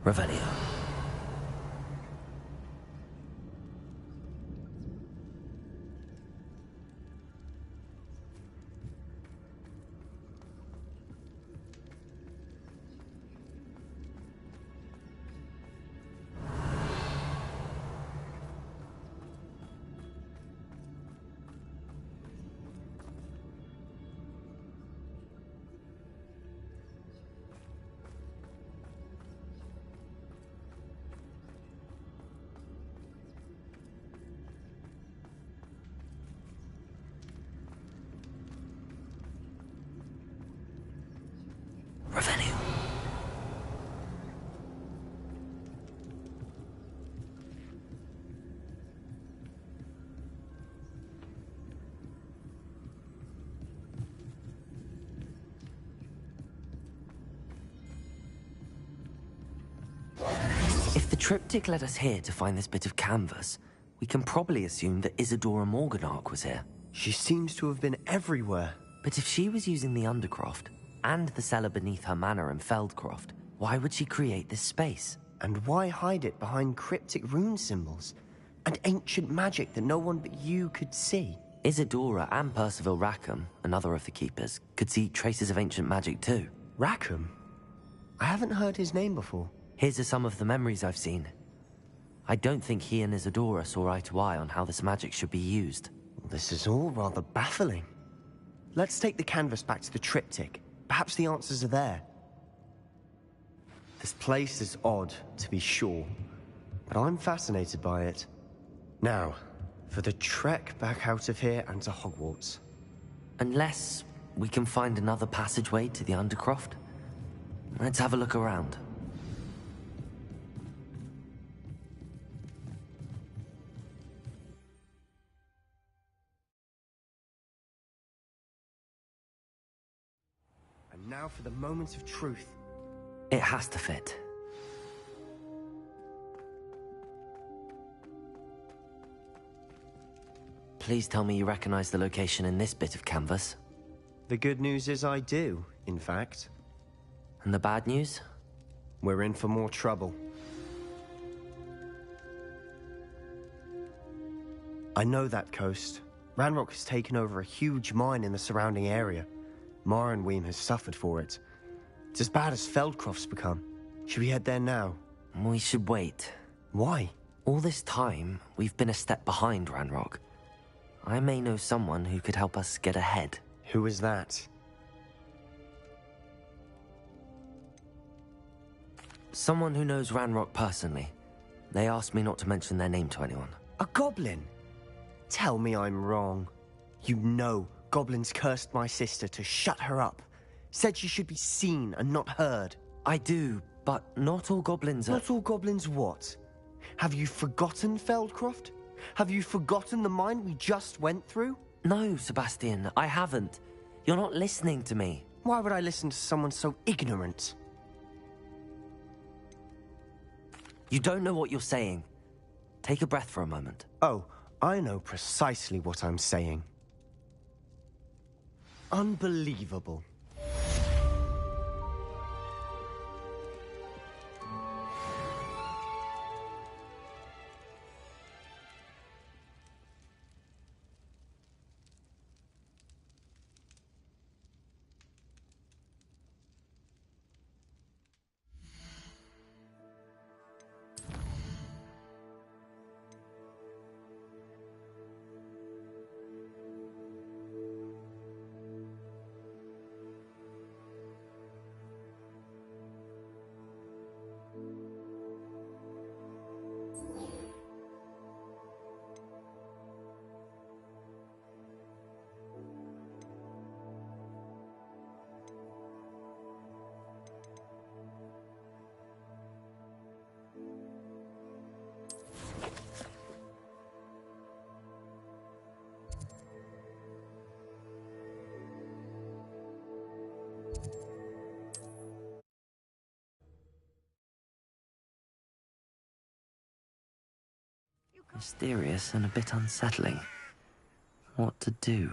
Revelio. Revelio. If the triptych led us here to find this bit of canvas, we can probably assume that Isadora Morganach was here. She seems to have been everywhere. But if she was using the Undercroft, and the cellar beneath her manor in Feldcroft, why would she create this space? And why hide it behind cryptic rune symbols? And ancient magic that no one but you could see? Isadora and Percival Rackham, another of the Keepers, could see traces of ancient magic too. Rackham? I haven't heard his name before. His are some of the memories I've seen. I don't think he and Isadora saw eye to eye on how this magic should be used. This is all rather baffling. Let's take the canvas back to the triptych. Perhaps the answers are there. This place is odd, to be sure, but I'm fascinated by it. Now, for the trek back out of here and to Hogwarts. Unless we can find another passageway to the Undercroft. Let's have a look around. Now for the moment of truth. It has to fit. Please tell me you recognize the location in this bit of canvas. The good news is I do, in fact. And the bad news? We're in for more trouble. I know that coast. Ranrock has taken over a huge mine in the surrounding area. Mornweem has suffered for it. It's as bad as Feldcroft's become. Should we head there now? We should wait. Why? All this time, we've been a step behind Ranrock. I may know someone who could help us get ahead. Who is that? Someone who knows Ranrock personally. They asked me not to mention their name to anyone. A goblin? Tell me I'm wrong. You know goblins cursed my sister to shut her up. Said she should be seen and not heard. I do, but not all goblins are... Not all goblins what? Have you forgotten Feldcroft? Have you forgotten the mine we just went through? No, Sebastian, I haven't. You're not listening to me. Why would I listen to someone so ignorant? You don't know what you're saying. Take a breath for a moment. Oh, I know precisely what I'm saying. Unbelievable. Mysterious and a bit unsettling. What to do?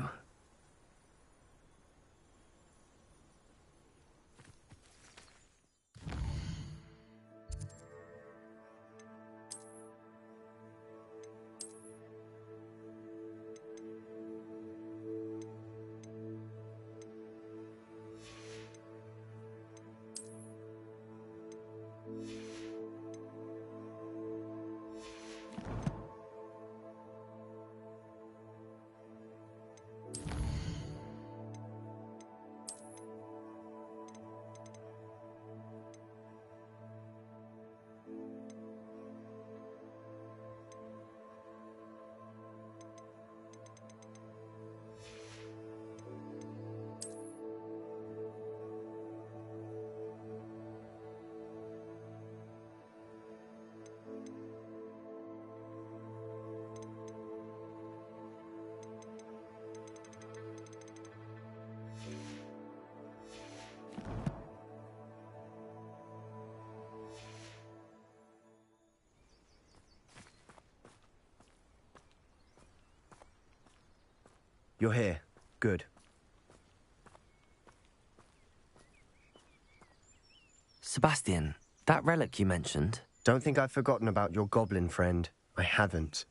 You're here. Good. Sebastian, that relic you mentioned... Don't think I've forgotten about your goblin friend. I haven't.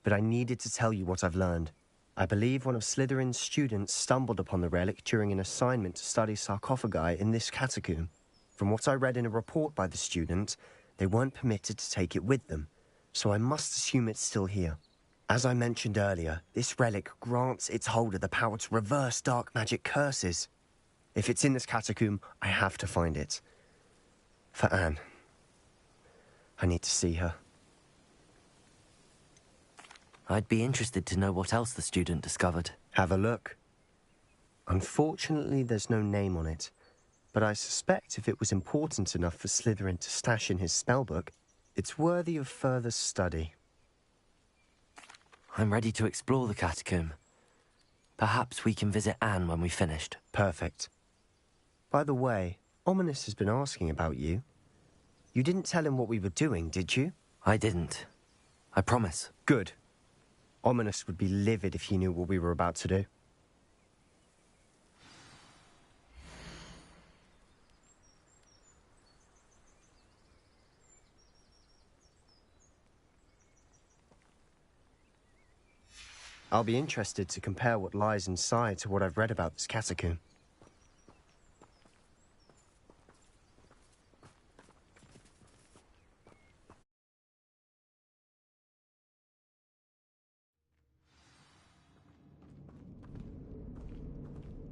But I needed to tell you what I've learned. I believe one of Slytherin's students stumbled upon the relic during an assignment to study sarcophagi in this catacomb. From what I read in a report by the student, they weren't permitted to take it with them, so I must assume it's still here. As I mentioned earlier, this relic grants its holder the power to reverse dark magic curses. If it's in this catacomb, I have to find it. For Anne. I need to see her. I'd be interested to know what else the student discovered. Have a look. Unfortunately, there's no name on it, but I suspect if it was important enough for Slytherin to stash in his spellbook, it's worthy of further study. I'm ready to explore the catacomb. Perhaps we can visit Anne when we've finished. Perfect. By the way, Ominous has been asking about you. You didn't tell him what we were doing, did you? I didn't. I promise. Good. Ominous would be livid if he knew what we were about to do. I'll be interested to compare what lies inside to what I've read about this catacomb.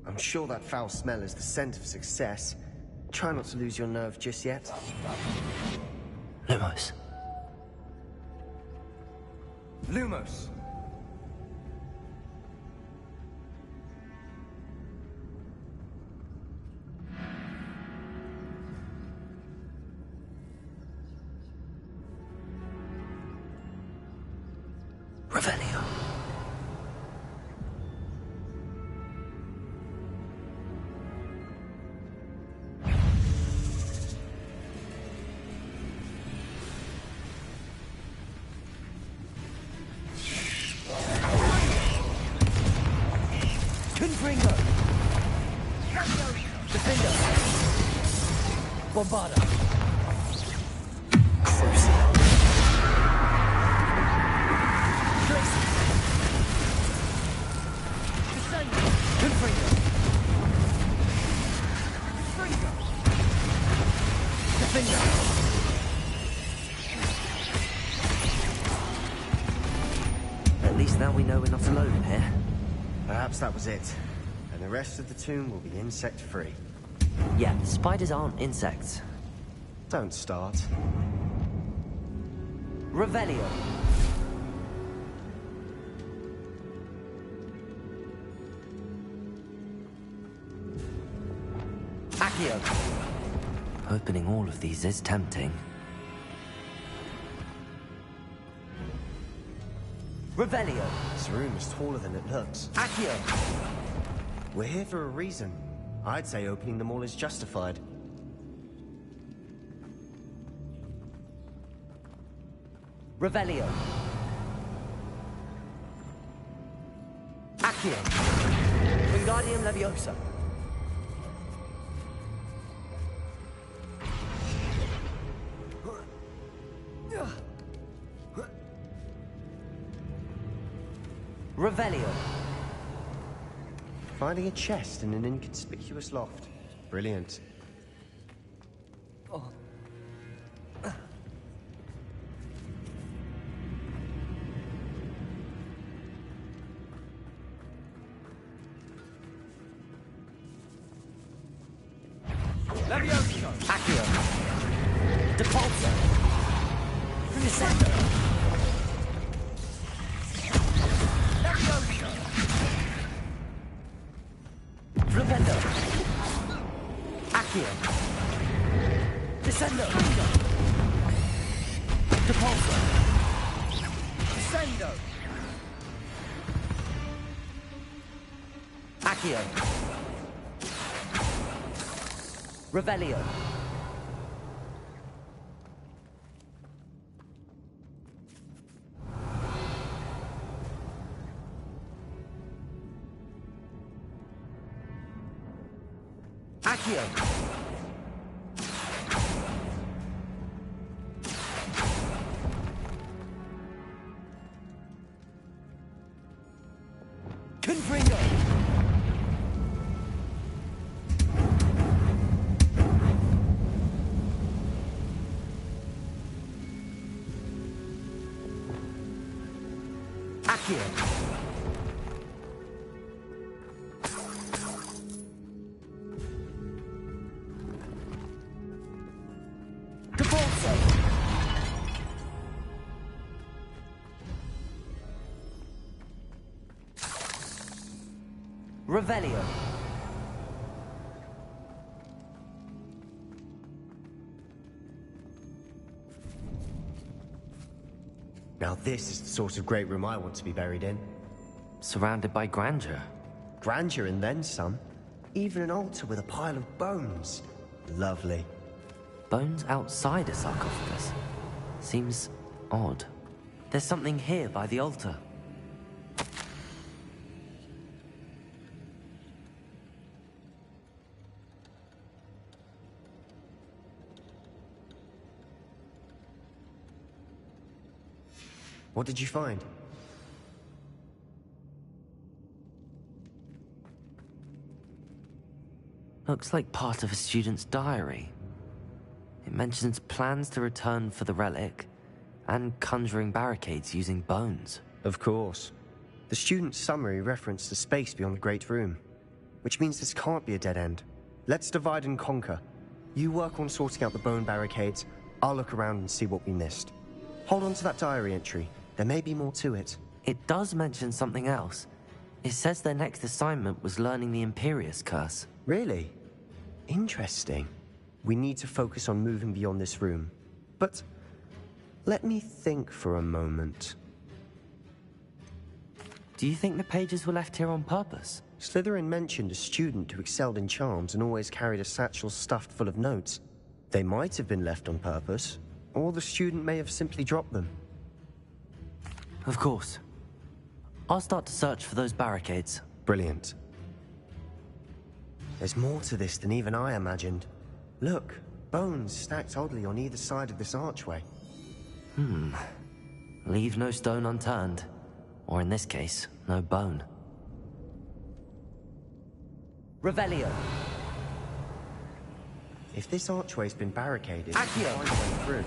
I'm sure that foul smell is the scent of success. Try not to lose your nerve just yet. Lumos. Lumos! Revelio. Confringo! Defender! Bombarda! Crucial. Confringo! Confringo! Defender! At least now we know we're not alone in here. Perhaps that was it. And the rest of the tomb will be insect-free. Yeah, spiders aren't insects. Don't start. Revelio. Accio. Opening all of these is tempting. Revelio. This room is taller than it looks. Accio. We're here for a reason. I'd say opening them all is justified. Revelio. Accio. Wingardium Leviosa. Revelio. Finding a chest in an inconspicuous loft. Brilliant. Levioso! Accio. Depulso. Descendo. Levioso! Flipendo. Accio. Descendo. Depulso. Descendo! Accio. Revelio. Accio! Devolso! Revelio! Now this is the sort of great room I want to be buried in. Surrounded by grandeur. Grandeur and then some. Even an altar with a pile of bones. Lovely. Bones outside a sarcophagus. Seems odd. There's something here by the altar. What did you find? Looks like part of a student's diary. It mentions plans to return for the relic, and conjuring barricades using bones. Of course. The student's summary referenced the space beyond the Great Room, which means this can't be a dead end. Let's divide and conquer. You work on sorting out the bone barricades, I'll look around and see what we missed. Hold on to that diary entry. There may be more to it. It does mention something else. It says their next assignment was learning the Imperius Curse. Really? Interesting. We need to focus on moving beyond this room. But let me think for a moment. Do you think the pages were left here on purpose? Slytherin mentioned a student who excelled in charms and always carried a satchel stuffed full of notes. They might have been left on purpose, or the student may have simply dropped them. Of course. I'll start to search for those barricades. Brilliant. There's more to this than even I imagined. Look, bones stacked oddly on either side of this archway. Leave no stone unturned. Or in this case, no bone. Revelio! If this archway's been barricaded, Accio! we'll find a way through.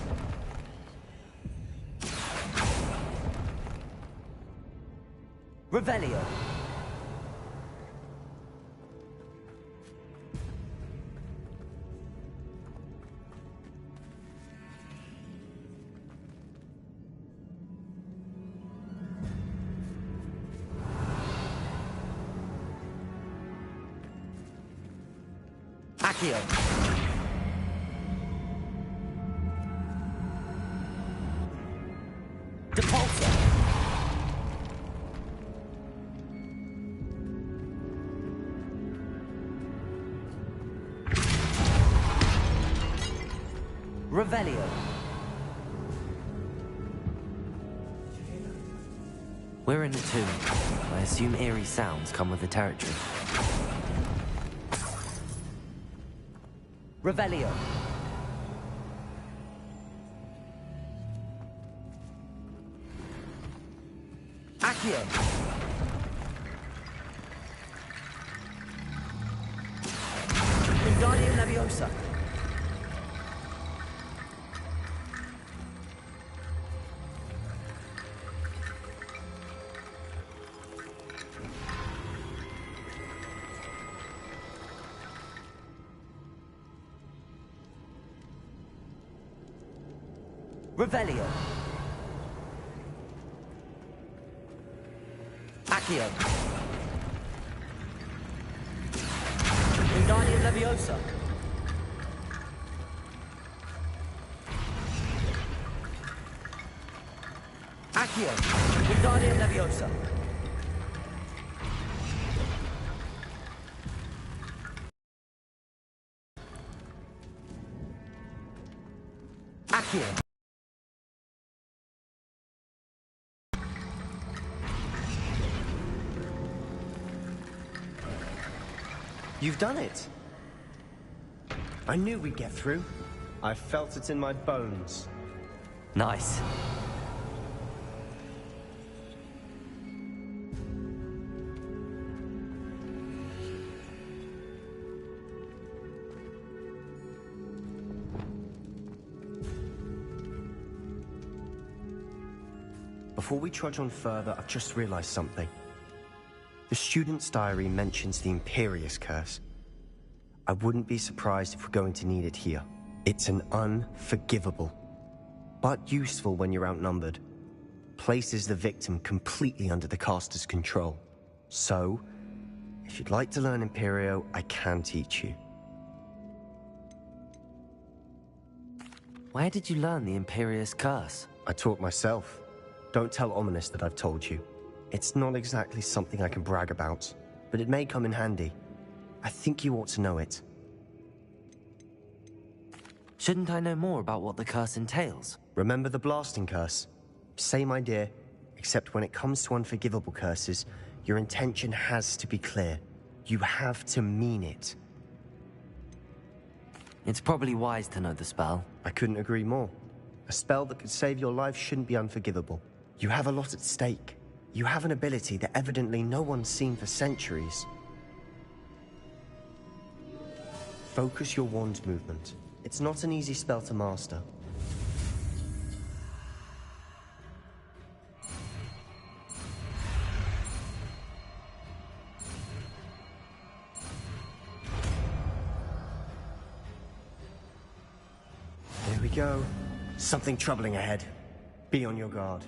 Revelio! Accio! Depulso! Revelio! We're in a tomb. I assume eerie sounds come with the territory. Revelio! Accio! Wingardium Leviosa! Revelio! Accio! Wingardium Leviosa! Accio! Wingardium Leviosa! Accio! You've done it! I knew we'd get through. I felt it in my bones. Nice. Before we trudge on further, I've just realized something. The student's diary mentions the Imperius curse. I wouldn't be surprised if we're going to need it here. It's an unforgivable, but useful when you're outnumbered. Places the victim completely under the caster's control. So, if you'd like to learn Imperio, I can teach you. Where did you learn the Imperius curse? I taught myself. Don't tell Ominous that I've told you. It's not exactly something I can brag about, but it may come in handy. I think you ought to know it. Shouldn't I know more about what the curse entails? Remember the blasting curse? Same idea, except when it comes to unforgivable curses, your intention has to be clear. You have to mean it. It's probably wise to know the spell. I couldn't agree more. A spell that could save your life shouldn't be unforgivable. You have a lot at stake. You have an ability that evidently no one's seen for centuries. Focus your wand movement. It's not an easy spell to master. Here we go. Something troubling ahead. Be on your guard.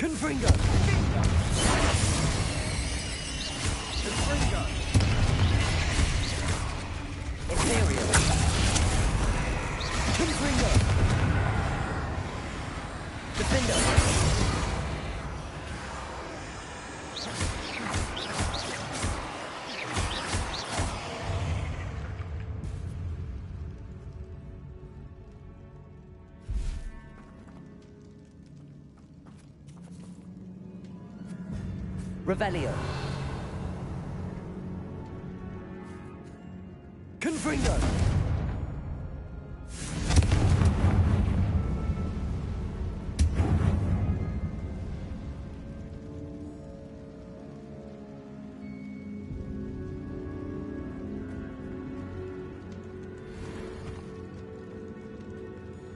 Confringo! Confringo! Imperial! Confringo! Defendo! Revelio. Confringo.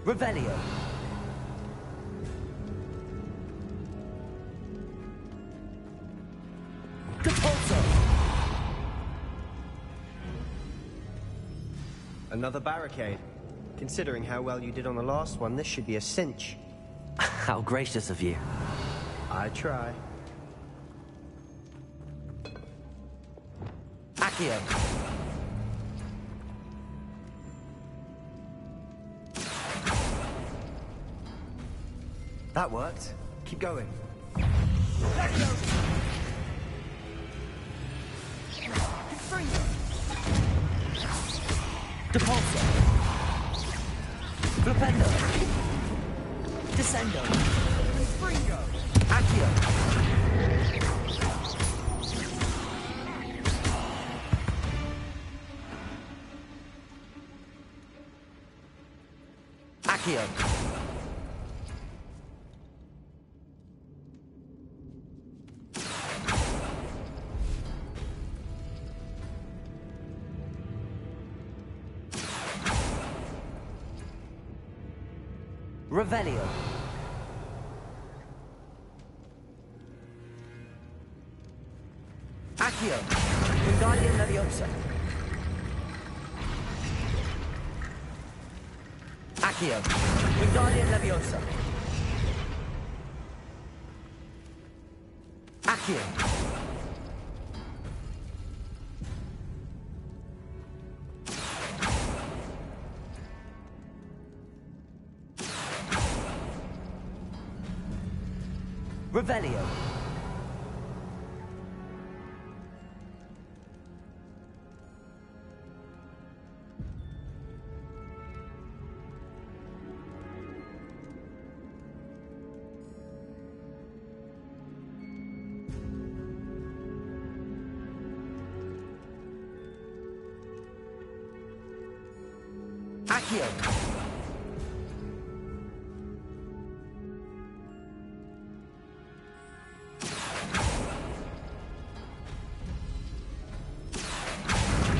Revelio. Another barricade. Considering how well you did on the last one, this should be a cinch. How gracious of you. I try. Accio. That worked. Keep going. Depulso. Flipendo. Descendo. Confringo. Accio. Accio. Revelio. Accio. Wingardium Leviosa. Accio. Wingardium Leviosa. Accio. Revelio. Accio.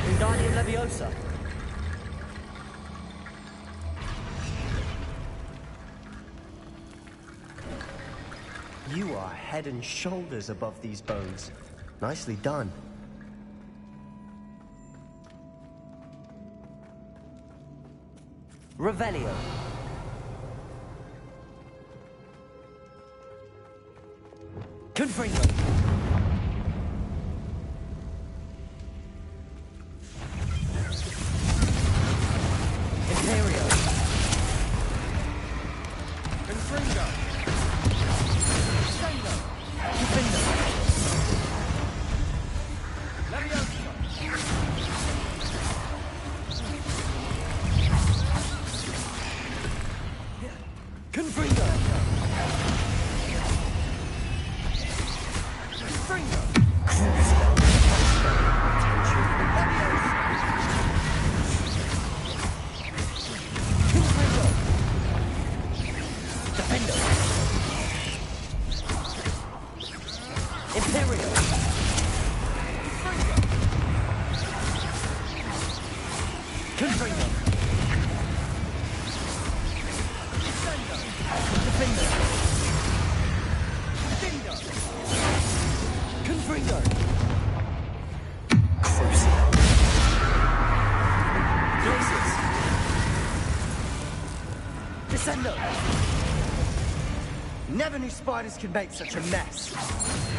Wingardium Leviosa. You are head and shoulders above these bones. Nicely done. Revelio. Confringo. Imperio. Confringo. Sendo. Confringo. Leviosa. Confringo. Confringo. Confringo. Defendo. Imperio. Confringo. Defender. Defender. Confringo. Glacius. Descendo. Never knew spiders could make such a mess.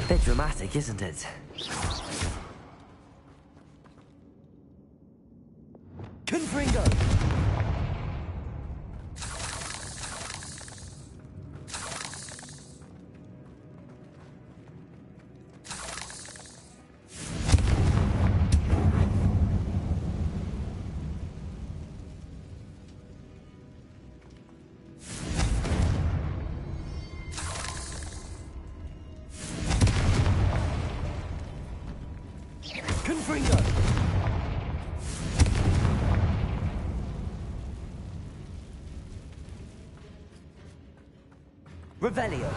Bit dramatic, isn't it? Confringo. Confringo. Revelio.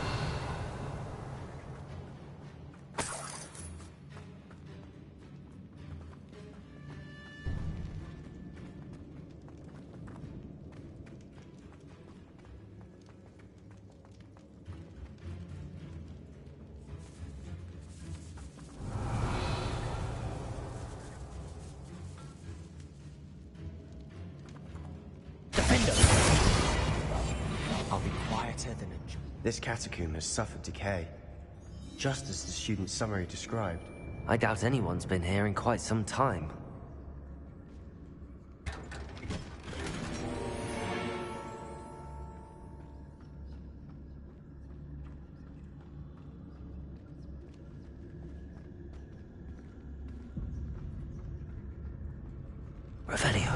Defender. I'll be quieter than a... This catacomb has suffered decay, just as the student's summary described. I doubt anyone's been here in quite some time. Revelio.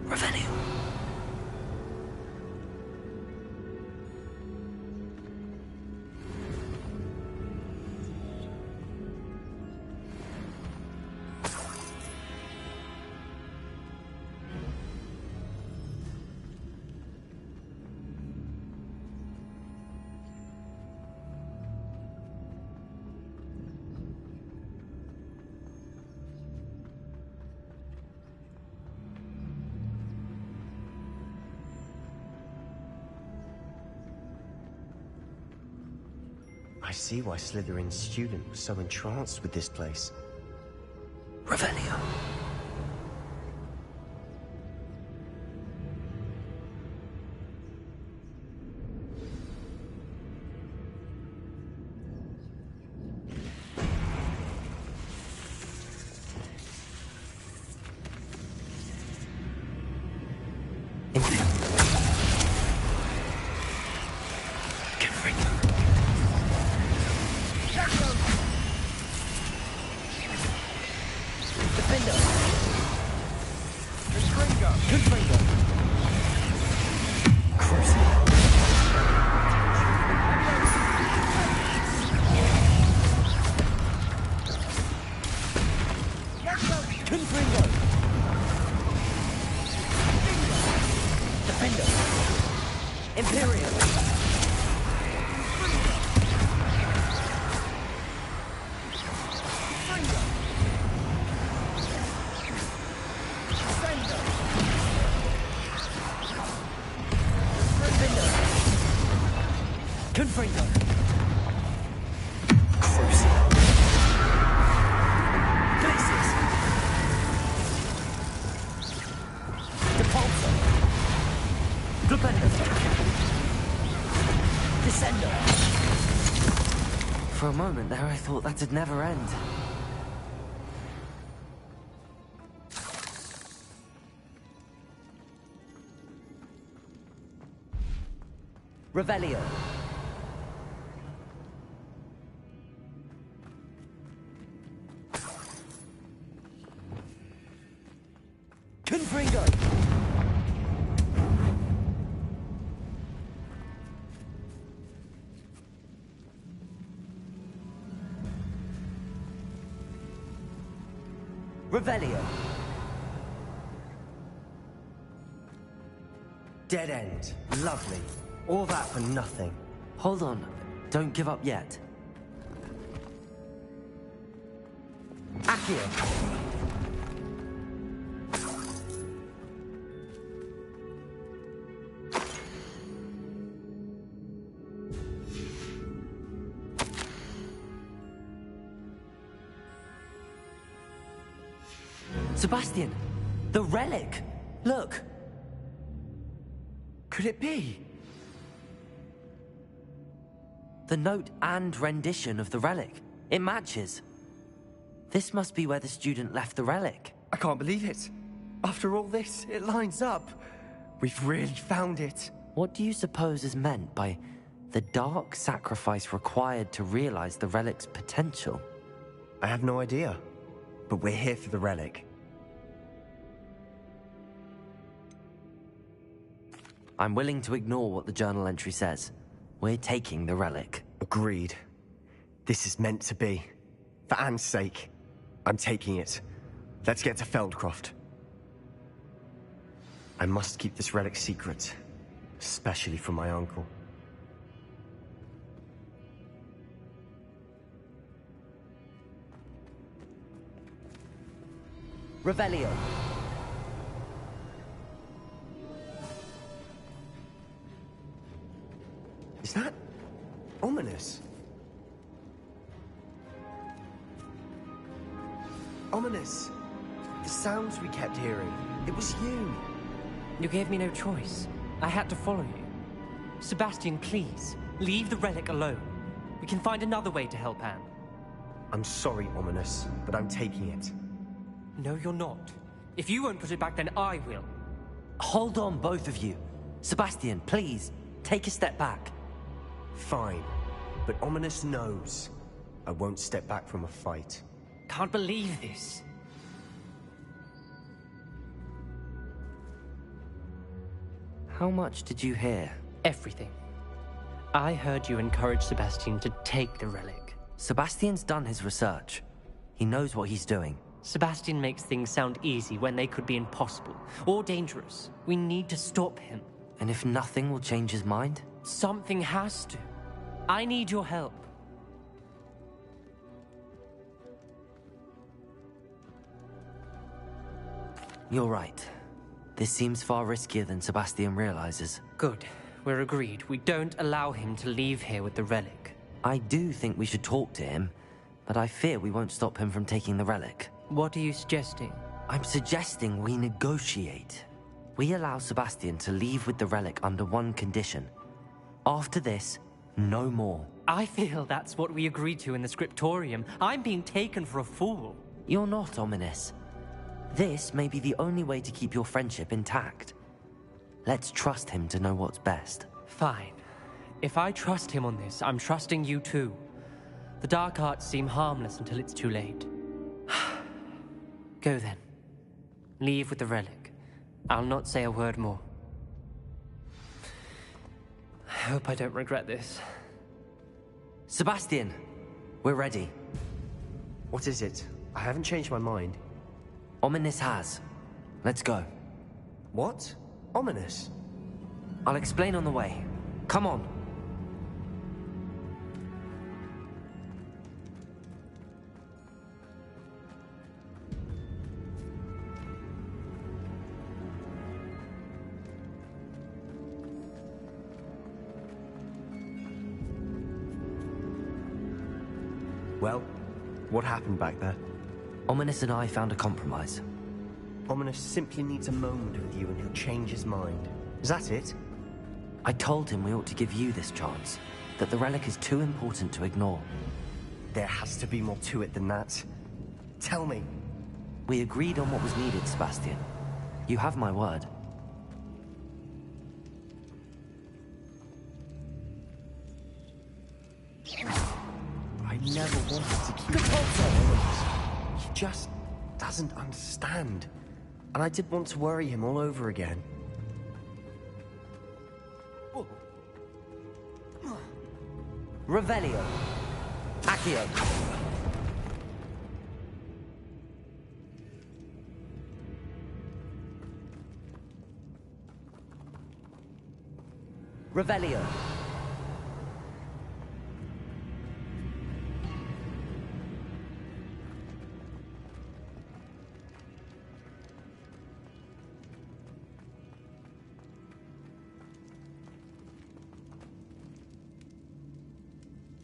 Revelio. I see why Slytherin's student was so entranced with this place. Revelio. For a moment there, I thought that'd never end. Revelio. Confringo. Revelio. Dead end. Lovely. All that for nothing. Hold on. Don't give up yet. Accio. Sebastian! The relic! Look! Could it be? The note and rendition of the relic. It matches. This must be where the student left the relic. I can't believe it. After all this, it lines up. We've really found it. What do you suppose is meant by the dark sacrifice required to realize the relic's potential? I have no idea. But we're here for the relic. I'm willing to ignore what the journal entry says. We're taking the relic. Agreed. This is meant to be. For Anne's sake, I'm taking it. Let's get to Feldcroft. I must keep this relic secret, especially from my uncle. Revelio. Is that ominous? Ominous. The sounds we kept hearing. It was you. You gave me no choice. I had to follow you. Sebastian, please, leave the relic alone. We can find another way to help Anne. I'm sorry, Ominous, but I'm taking it. No, you're not. If you won't put it back, then I will. Hold on, both of you. Sebastian, please, take a step back. Fine, but Ominous knows I won't step back from a fight. Can't believe this. How much did you hear? Everything. I heard you encourage Sebastian to take the relic. Sebastian's done his research. He knows what he's doing. Sebastian makes things sound easy when they could be impossible or dangerous. We need to stop him. And if nothing will change his mind? Something has to. I need your help. You're right. This seems far riskier than Sebastian realizes. Good. We're agreed. We don't allow him to leave here with the relic. I do think we should talk to him, but I fear we won't stop him from taking the relic. What are you suggesting? I'm suggesting we negotiate. We allow Sebastian to leave with the relic under one condition. After this, no more. I feel that's what we agreed to in the scriptorium. I'm being taken for a fool. You're not, Ominous. This may be the only way to keep your friendship intact. Let's trust him to know what's best. Fine. If I trust him on this, I'm trusting you too. The dark arts seem harmless until it's too late. Go then. Leave with the relic. I'll not say a word more. I hope I don't regret this. Sebastian, we're ready. What is it? I haven't changed my mind. Ominous has. Let's go. What? Ominous? I'll explain on the way. Come on. Well, what happened back there? Ominous and I found a compromise. Ominous simply needs a moment with you and he'll change his mind. Is that it? I told him we ought to give you this chance, that the relic is too important to ignore. There has to be more to it than that. Tell me. We agreed on what was needed, Sebastian. You have my word. I never wanted to keep Ominous. He just doesn't understand. And I did want to worry him all over again. Revelio. Accio. Revelio.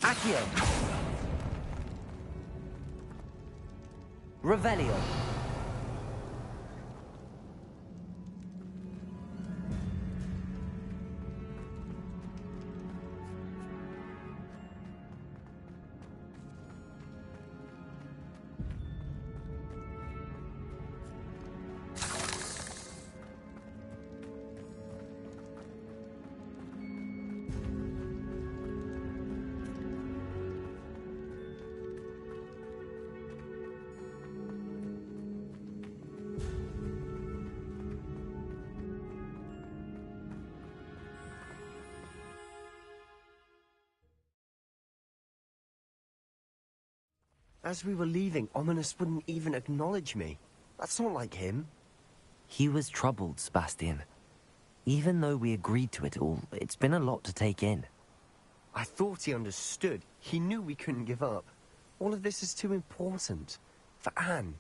Accio. Revelio. As we were leaving, Ominous wouldn't even acknowledge me. That's not like him. He was troubled, Sebastian. Even though we agreed to it all, it's been a lot to take in. I thought he understood. He knew we couldn't give up. All of this is too important. For Anne.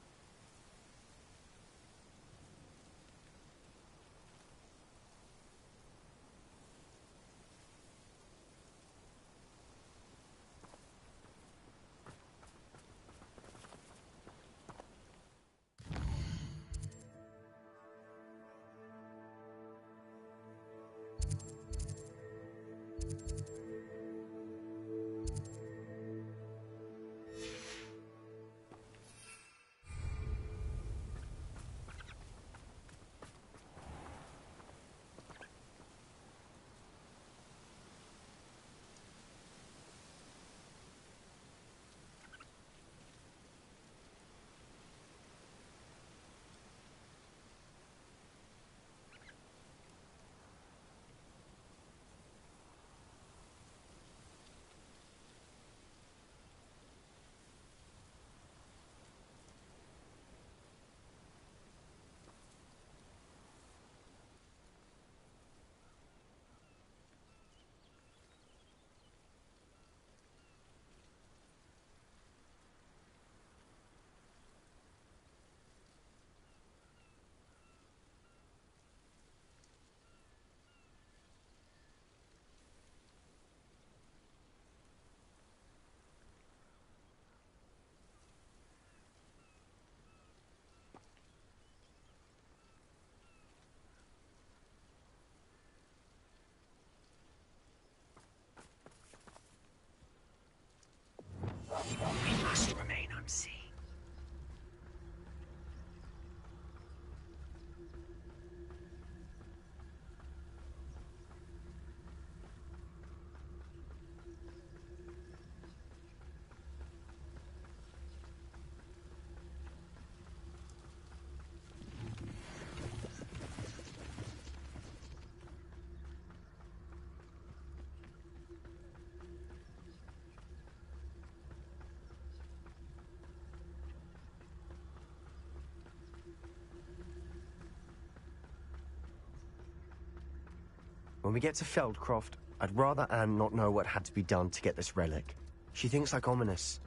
When we get to Feldcroft, I'd rather Anne not know what had to be done to get this relic. She thinks like ominous.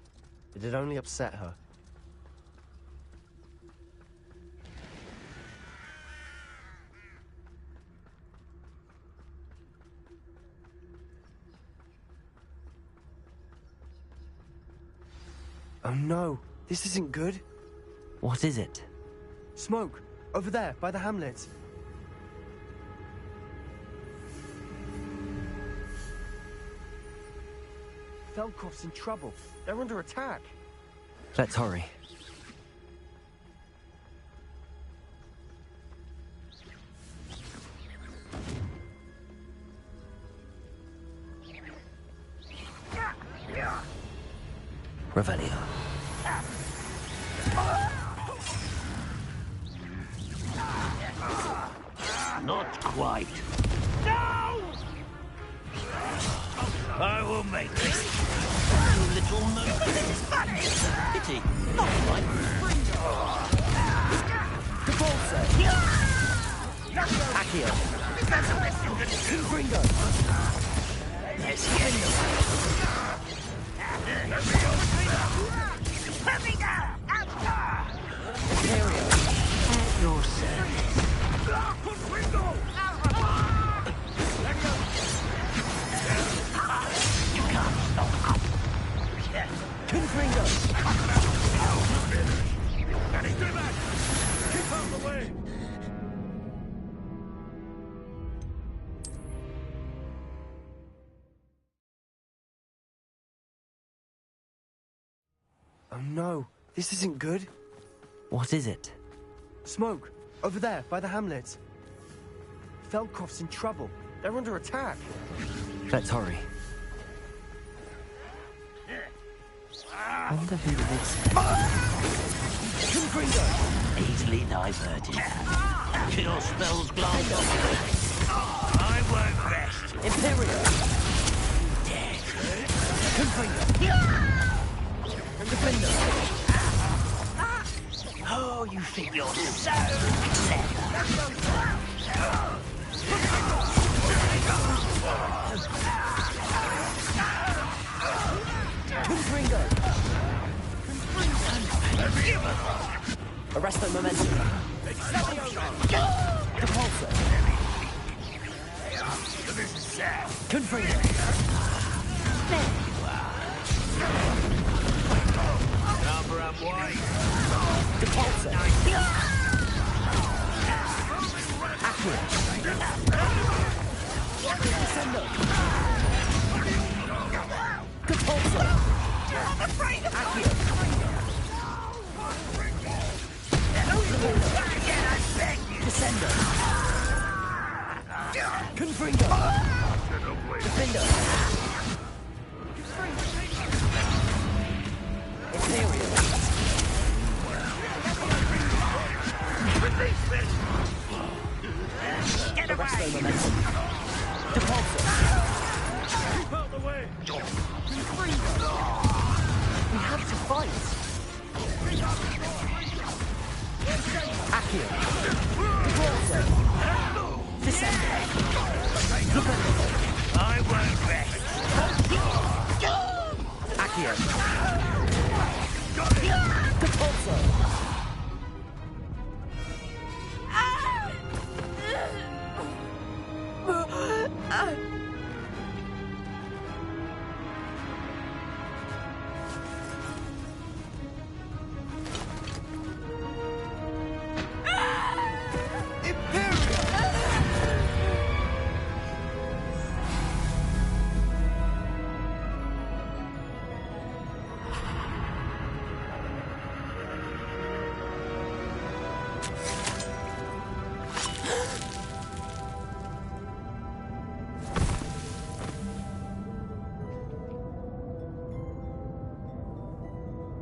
It'd only upset her. Oh no, this isn't good. What is it? Smoke, over there, by the hamlet. Feldcroft's in trouble. They're under attack. Let's hurry. Revelio. Not quite. No! I will make this. You little move. Pity. Not quite. The Bolsa! Accio. Ringo! Let's get him. At your service. You can't stop. Ringo! Stay back! Keep out of the way! Oh no, this isn't good. What is it? Smoke, over there, by the hamlet. Feldcroft's in trouble. They're under attack. Let's hurry. Wonder who lives here. Ringo! Easily diverted. Kill spells glide off. I won't rest. Imperial! Dead. And Defender! Oh, you think you're so clever. Ringo! Arresto momentum. Depulsor. This is sad. Confringo. Number up wide. Depulsor. Accurate. Descender. Depulsor. Accurate. Descender. Confringo. Defender. Imperial. Get away! Arresto momentum. Depulsor. Keep out the way! We have to fight. Accio. Depulsor. Descender. I won't rest. Accio. Depulsor.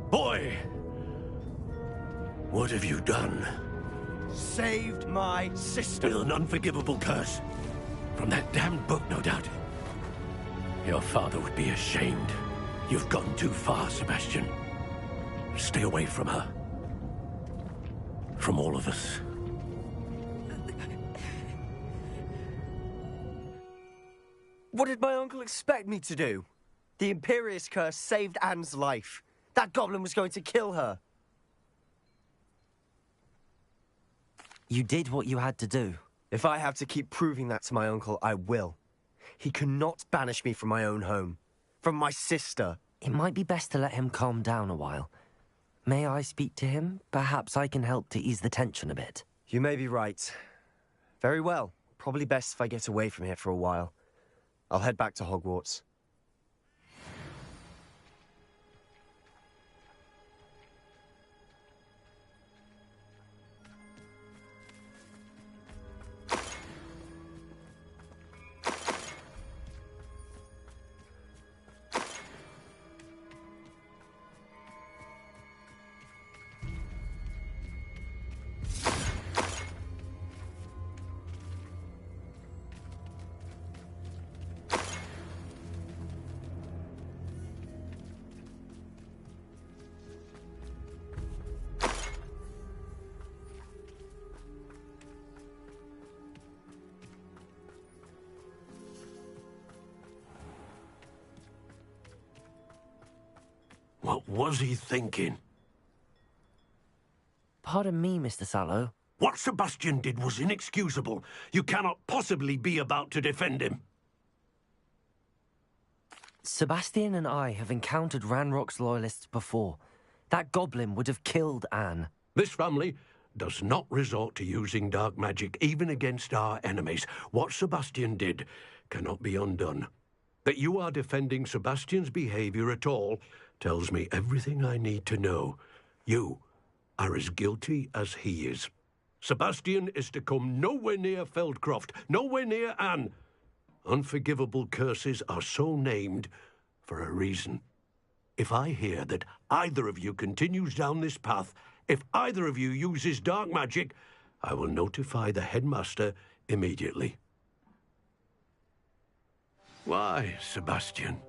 Boy! What have you done? Saved my sister. With an unforgivable curse. From that damned book, no doubt. Your father would be ashamed. You've gone too far, Sebastian. Stay away from her. From all of us. What did my uncle expect me to do? The Imperious curse saved Anne's life. That goblin was going to kill her. You did what you had to do. If I have to keep proving that to my uncle, I will. He cannot banish me from my own home. From my sister. It might be best to let him calm down a while. May I speak to him? Perhaps I can help to ease the tension a bit. You may be right. Very well. Probably best if I get away from here for a while. I'll head back to Hogwarts. What was he thinking? Pardon me, Mr. Sallow. What Sebastian did was inexcusable. You cannot possibly be about to defend him. Sebastian and I have encountered Ranrock's loyalists before. That goblin would have killed Anne. This family does not resort to using dark magic, even against our enemies. What Sebastian did cannot be undone. That you are defending Sebastian's behavior at all tells me everything I need to know. You are as guilty as he is. Sebastian is to come nowhere near Feldcroft, nowhere near Anne. Unforgivable curses are so named for a reason. If I hear that either of you continues down this path, if either of you uses dark magic, I will notify the headmaster immediately. Why, Sebastian?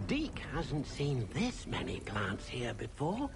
Deke hasn't seen this many plants here before.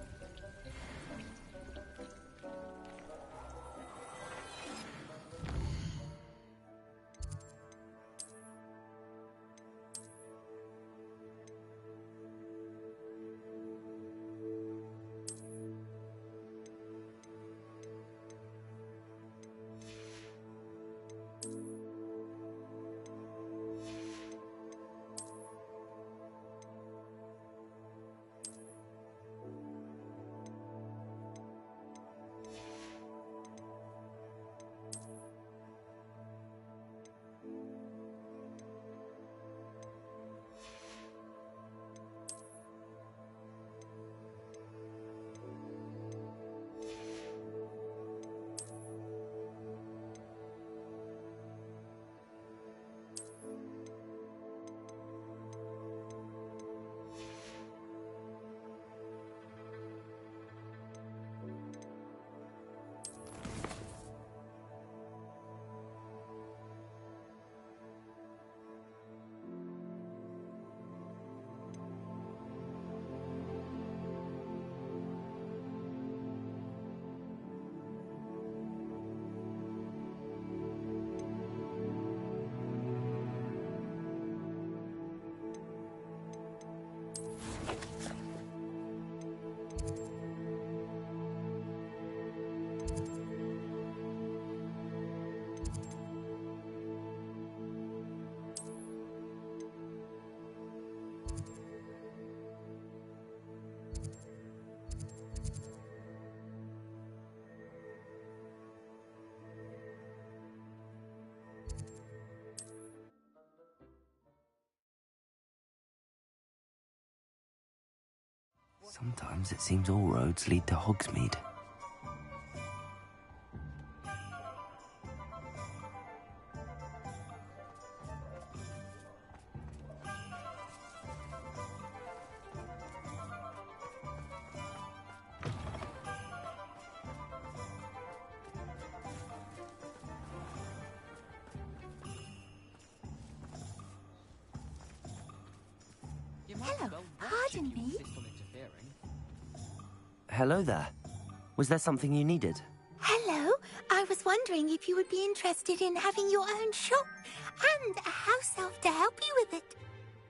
Sometimes it seems all roads lead to Hogsmeade. Hello, pardon me. Hello there. Was there something you needed? Hello, I was wondering if you would be interested in having your own shop and a house elf to help you with it.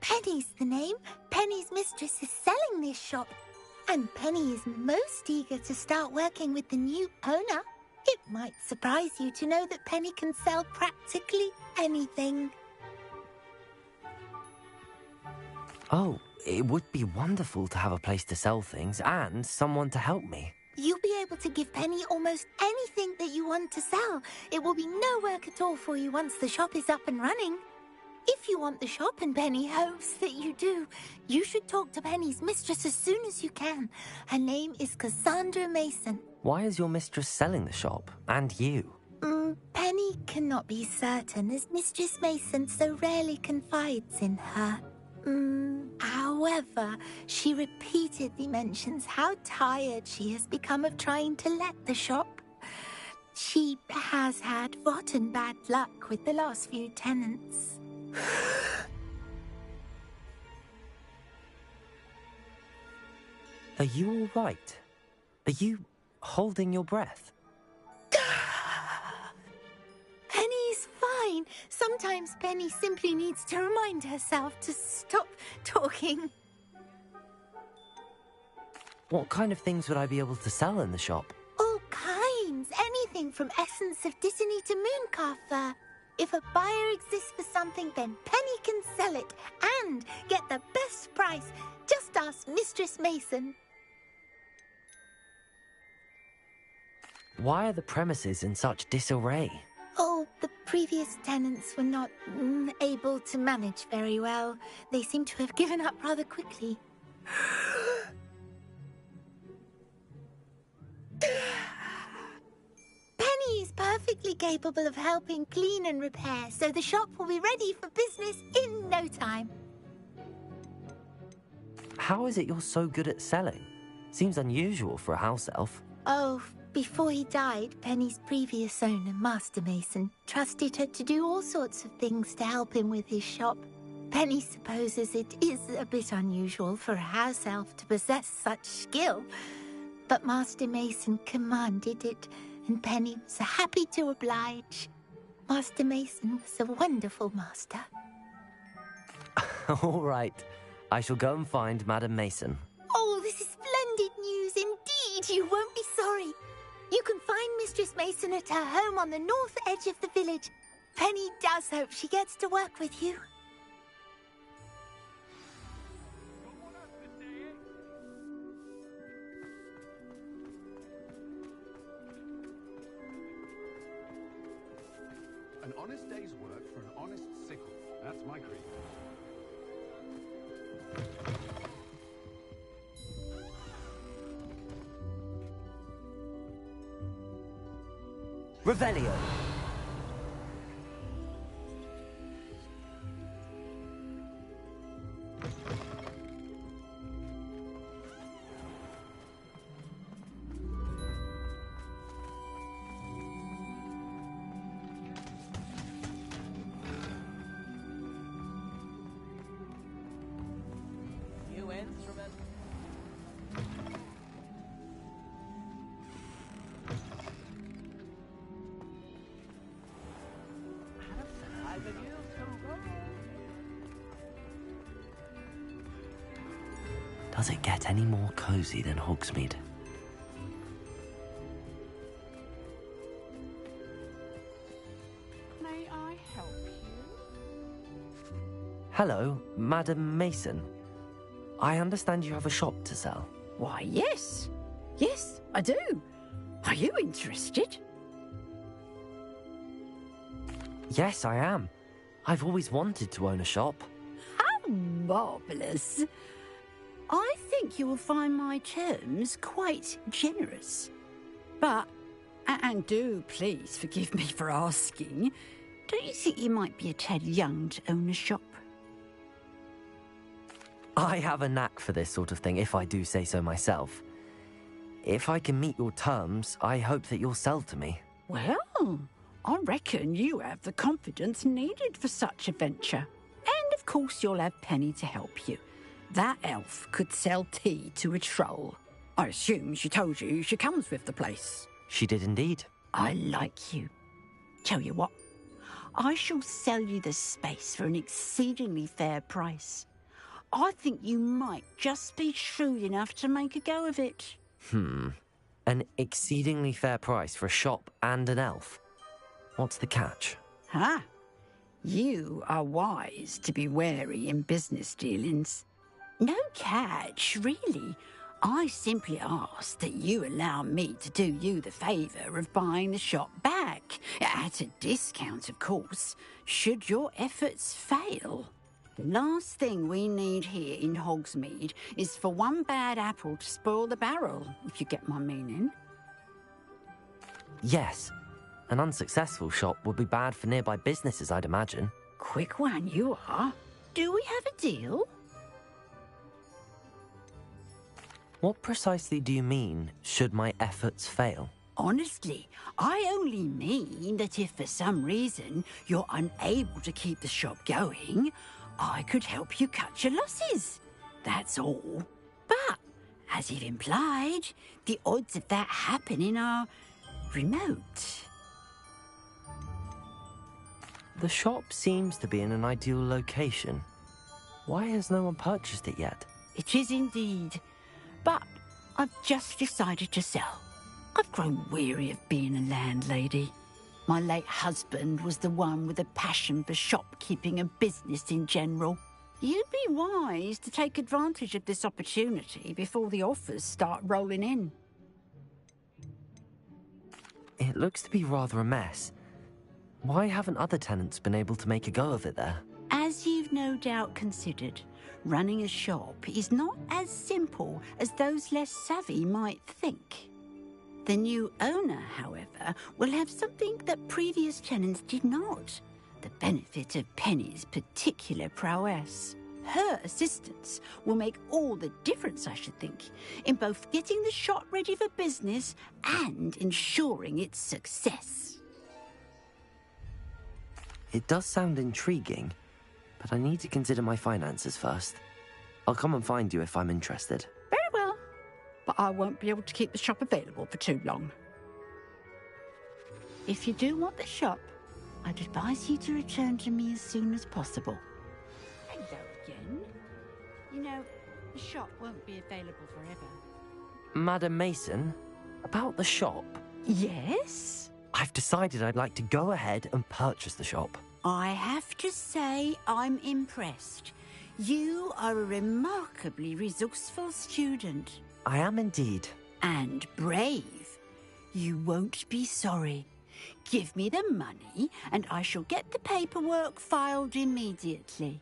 Penny's the name. Penny's mistress is selling this shop, and Penny is most eager to start working with the new owner. It might surprise you to know that Penny can sell practically anything. Oh, it would be wonderful to have a place to sell things and someone to help me. You'll be able to give Penny almost anything that you want to sell. It will be no work at all for you once the shop is up and running. If you want the shop, and Penny hopes that you do, you should talk to Penny's mistress as soon as you can. Her name is Cassandra Mason. Why is your mistress selling the shop? And you? Penny cannot be certain, as Mistress Mason so rarely confides in her. However, she repeatedly mentions how tired she has become of trying to let the shop. She has had rotten bad luck with the last few tenants. Are you all right? Are you holding your breath? Penny's fine. Sometimes Penny simply needs to remind herself to stop talking. What kind of things would I be able to sell in the shop? All kinds. Anything from essence of Disney to Mooncalf fur. If a buyer exists for something, then Penny can sell it and get the best price. Just ask Mistress Mason. Why are the premises in such disarray? Oh, the previous tenants were not able to manage very well. They seem to have given up rather quickly. Penny is perfectly capable of helping clean and repair, so the shop will be ready for business in no time. How is it you're so good at selling? Seems unusual for a house elf. Oh, before he died, Penny's previous owner, Master Mason, trusted her to do all sorts of things to help him with his shop. Penny supposes it is a bit unusual for a house elf to possess such skill, but Master Mason commanded it, and Penny was happy to oblige. Master Mason was a wonderful master. All right. I shall go and find Madam Mason. Oh, this is splendid news indeed. You won't be sorry. You can find Mistress Mason at her home on the north edge of the village. Penny does hope she gets to work with you. An honest day's work for an honest sickle. That's my creed. Revelio! New instrument. Does it get any more cozy than Hogsmeade? May I help you? Hello, Madam Mason. I understand you have a shop to sell. Why, yes. Yes, I do. Are you interested? Yes, I am. I've always wanted to own a shop. How marvellous. I think you will find my terms quite generous. But, and do please forgive me for asking, don't you think you might be a tad young to own a shop? I have a knack for this sort of thing, if I do say so myself. If I can meet your terms, I hope that you'll sell to me. Well, I reckon you have the confidence needed for such a venture. And of course you'll have Penny to help you. That elf could sell tea to a troll. I assume she told you she comes with the place. She did indeed. I like you. Tell you what, I shall sell you the space for an exceedingly fair price. I think you might just be shrewd enough to make a go of it. An exceedingly fair price for a shop and an elf. What's the catch? Ah, you are wise to be wary in business dealings. No catch, really. I simply ask that you allow me to do you the favour of buying the shop back, at a discount, of course, should your efforts fail. The last thing we need here in Hogsmeade is for one bad apple to spoil the barrel, if you get my meaning. Yes. An unsuccessful shop would be bad for nearby businesses, I'd imagine. Quick one you are. Do we have a deal? What precisely do you mean, should my efforts fail? Honestly, I only mean that if for some reason you're unable to keep the shop going, I could help you cut your losses. That's all. But, as you've implied, the odds of that happening are remote. The shop seems to be in an ideal location. Why has no one purchased it yet? It is indeed. But I've just decided to sell. I've grown weary of being a landlady. My late husband was the one with a passion for shopkeeping and business in general. You'd be wise to take advantage of this opportunity before the offers start rolling in. It looks to be rather a mess. Why haven't other tenants been able to make a go of it there? As you've no doubt considered, running a shop is not as simple as those less savvy might think. The new owner, however, will have something that previous tenants did not. The benefit of Penny's particular prowess. Her assistance will make all the difference, I should think, in both getting the shop ready for business and ensuring its success. It does sound intriguing, but I need to consider my finances first. I'll come and find you if I'm interested. Very well, but I won't be able to keep the shop available for too long. If you do want the shop, I'd advise you to return to me as soon as possible. Hello again. You know, the shop won't be available forever. Madam Mason, about the shop. Yes? I've decided I'd like to go ahead and purchase the shop. I have to say I'm impressed. You are a remarkably resourceful student. I am indeed. And brave. You won't be sorry. Give me the money, and I shall get the paperwork filed immediately.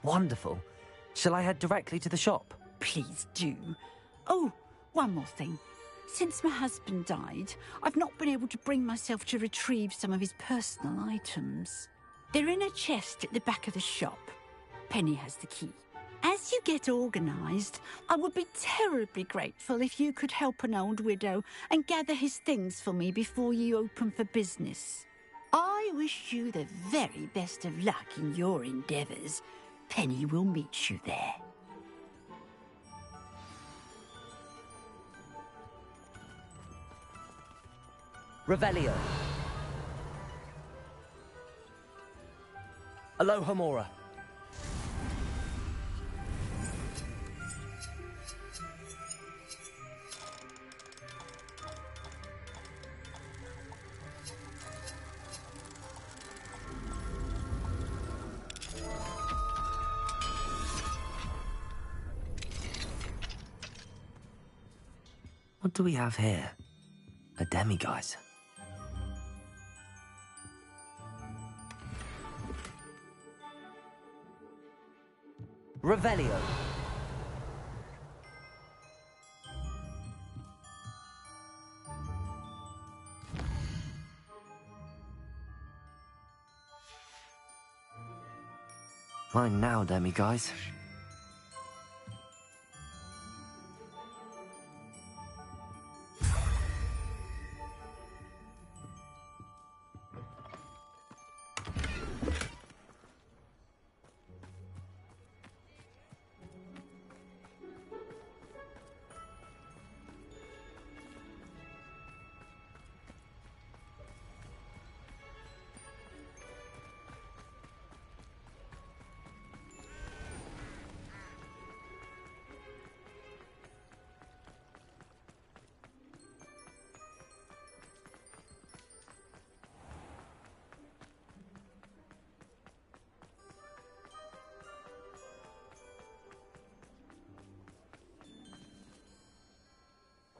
Wonderful. Shall I head directly to the shop? Please do. Oh, one more thing. Since my husband died, I've not been able to bring myself to retrieve some of his personal items. They're in a chest at the back of the shop. Penny has the key. As you get organised, I would be terribly grateful if you could help an old widow and gather his things for me before you open for business. I wish you the very best of luck in your endeavours. Penny will meet you there. Revelio. Aloha Mora. What do we have here? A demiguise. Revelio. Mine now, demi-guys.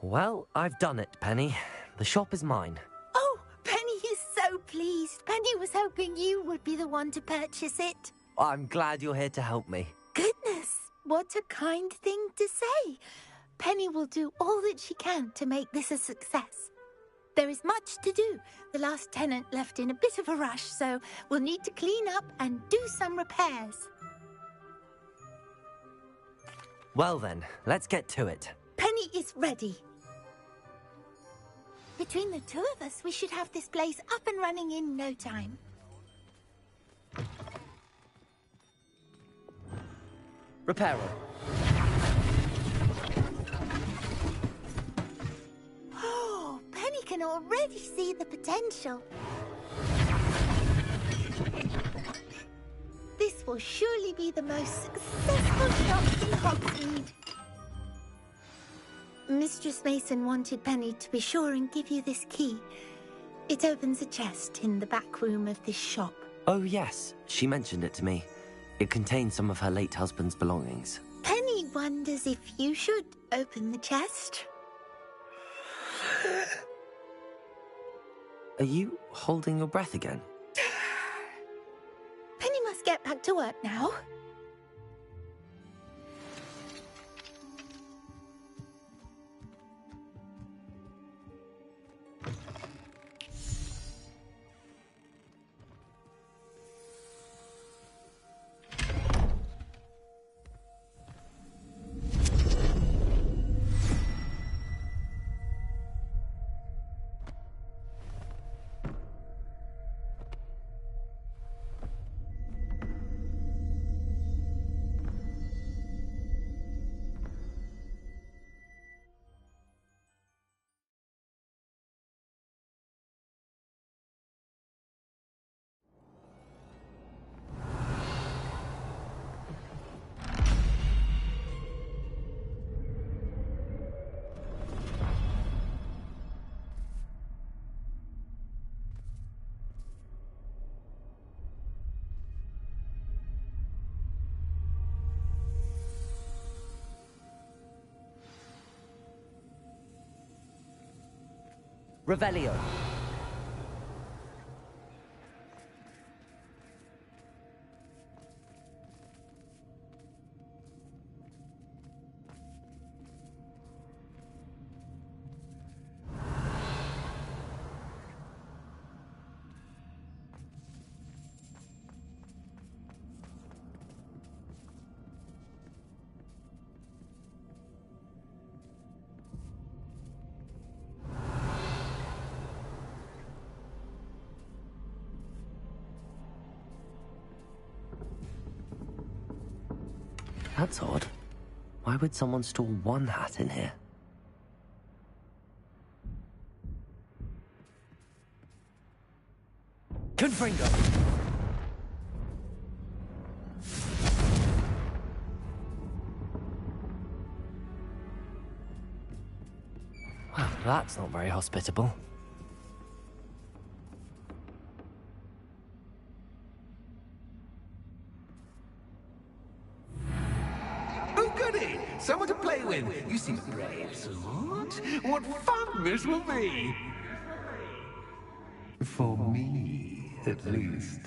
Well, I've done it, Penny. The shop is mine. Oh, Penny is so pleased. Penny was hoping you would be the one to purchase it. I'm glad you're here to help me. Goodness, what a kind thing to say. Penny will do all that she can to make this a success. There is much to do. The last tenant left in a bit of a rush, so we'll need to clean up and do some repairs. Well then, let's get to it. Penny is ready. Between the two of us, we should have this place up and running in no time. Reparo. Oh, Penny can already see the potential. This will surely be the most successful shop in Hogsmeade. Mistress Mason wanted Penny to be sure and give you this key. It opens a chest in the back room of this shop. Oh yes, she mentioned it to me. It contains some of her late husband's belongings. Penny wonders if you should open the chest. Are you holding your breath again? Penny must get back to work now. Revelio. That's odd. Why would someone store one hat in here? Confringo! Well, that's not very hospitable. Someone to play with. You seem brave, Smart. What fun this will be! For me, at least.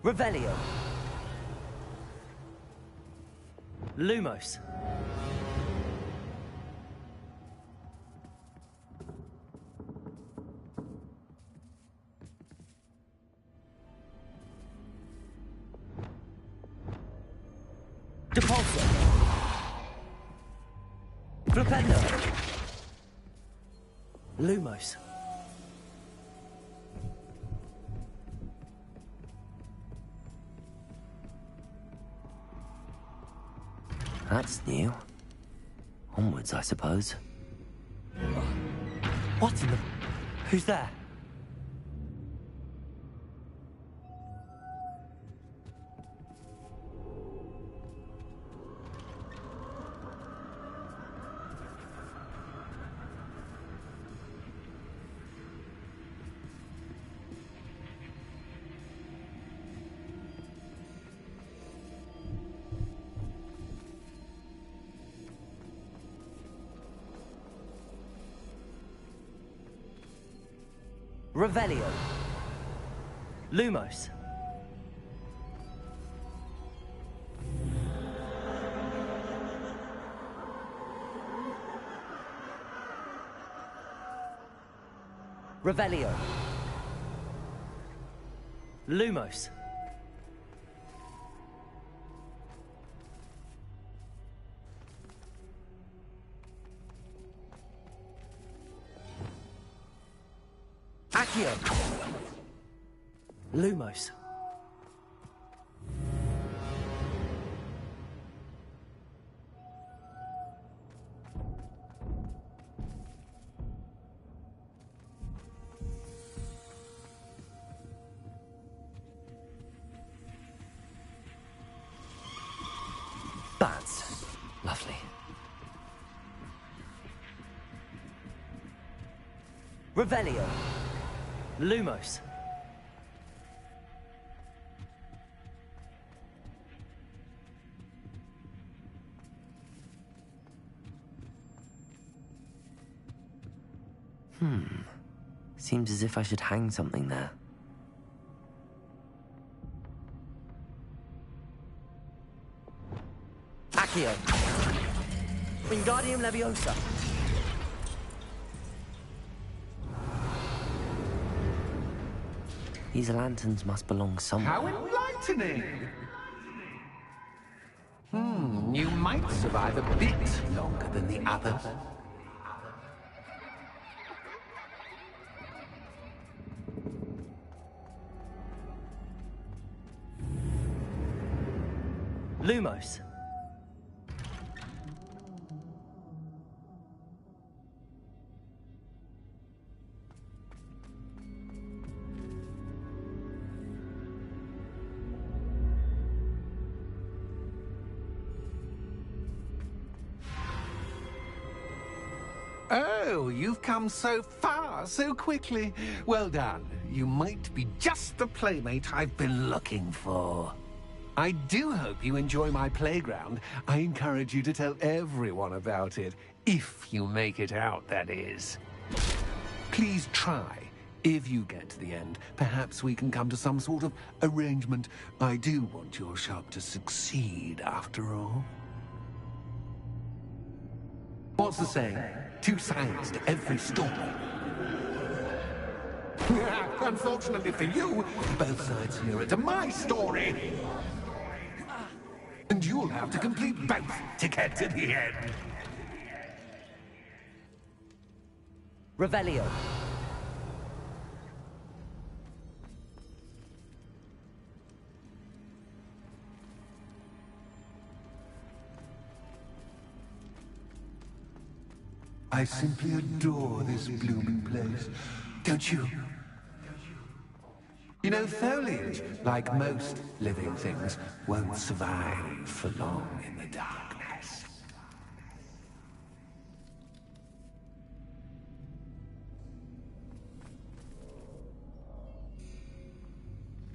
Revelio. Lumos. Depulso. Flipendo. Lumos. That's new. Onwards, I suppose. What in the... Who's there? Revelio. Lumos. Revelio. Lumos. Accio. Lumos. Bats. Lovely. Revelio. Lumos. Seems as if I should hang something there. Accio. Wingardium Leviosa. These lanterns must belong somewhere. How enlightening! You might survive a bit longer than the others. Lumos. Oh, you've come so far, so quickly. Well done. You might be just the playmate I've been looking for. I do hope you enjoy my playground. I encourage you to tell everyone about it. If you make it out, that is. Please try. If you get to the end, perhaps we can come to some sort of arrangement. I do want your shop to succeed, after all. What's the saying? Two sides to every story. Unfortunately for you, both sides mirror to my story. And you'll have to complete both to get to the end. Revelio. I simply adore this blooming place, don't you? You know, foliage, like most living things, won't survive for long in the darkness.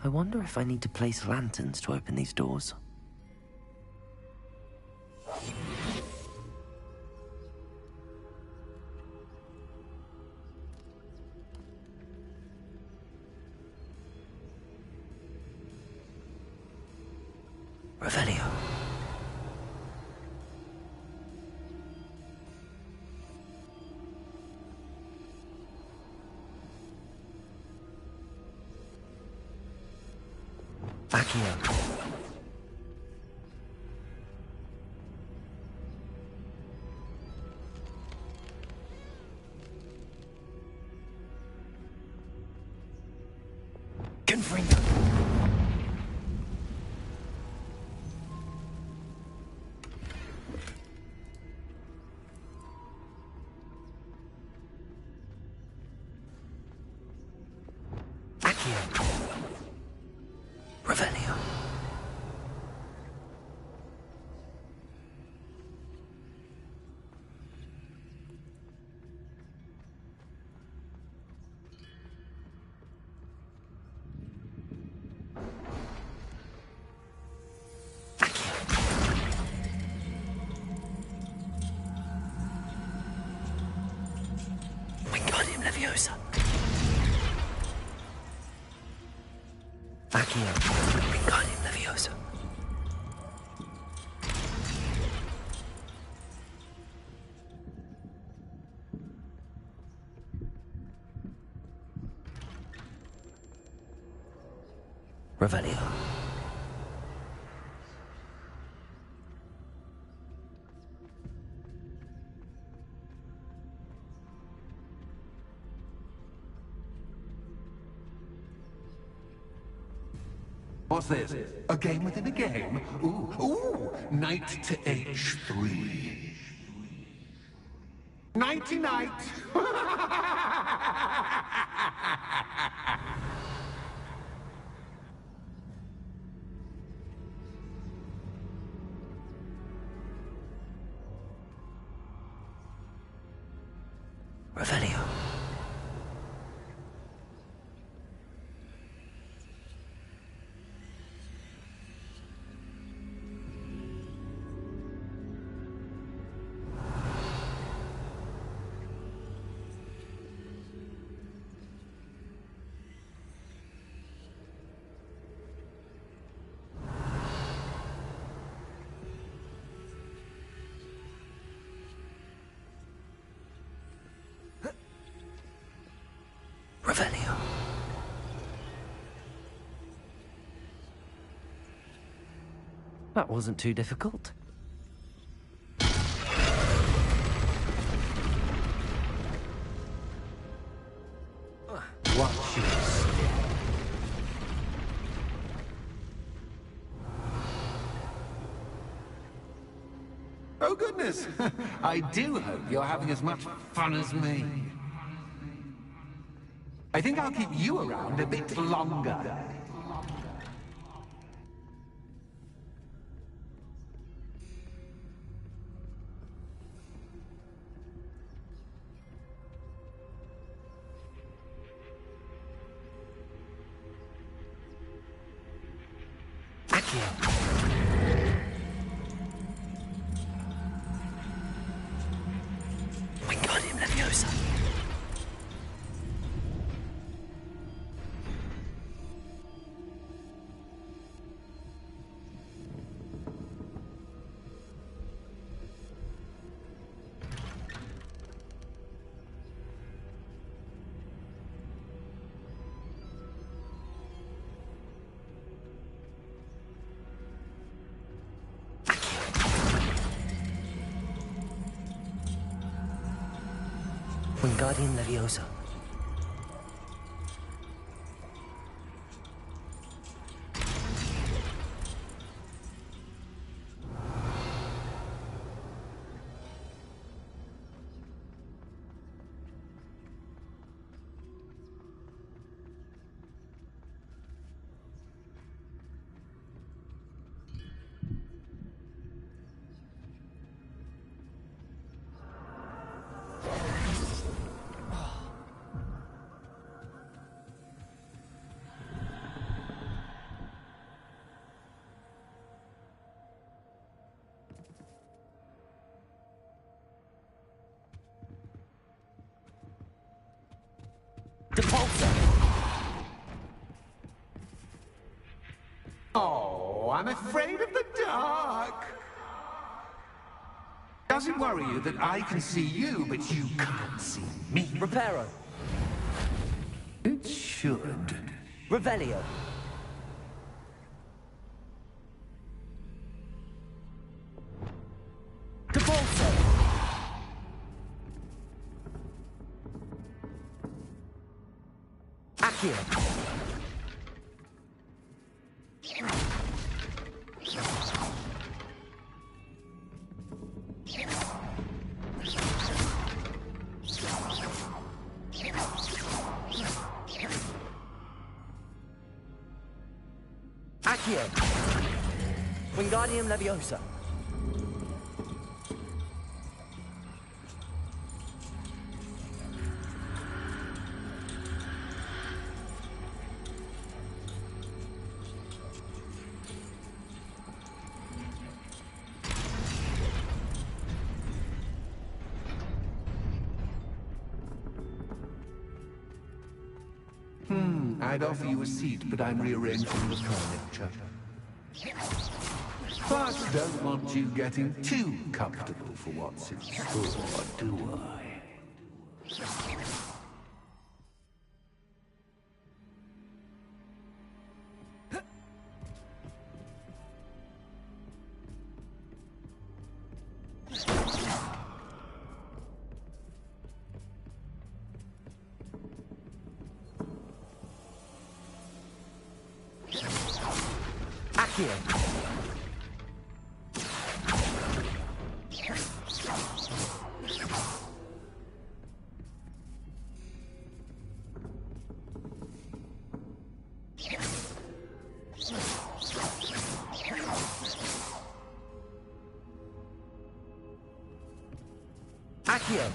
I wonder if I need to place lanterns to open these doors. Revelio. Accio. Confringo. Accio. Revelio. Wingardium Leviosa. Accio. Wingardium Leviosa. Revelio. What's this? A game within a game? Ooh, knight to h3. Nighty-night! Revelio. Revelio. That wasn't too difficult. Watch your step. Oh goodness! I do hope you're having as much fun as me. I think I'll keep you around a bit longer. Accio. Wingardium Leviosa. Wingardium Leviosa. Oh, I'm afraid of the dark. Does it worry you that I can see you, but you can't see me? Reparo. It should. Revelio. Devolso. Accio. Accio. Wingardium Leviosa. I'd offer you a seat, but I'm rearranging the furniture. But don't want you getting too comfortable for what's in store, do I? Accio. Accio.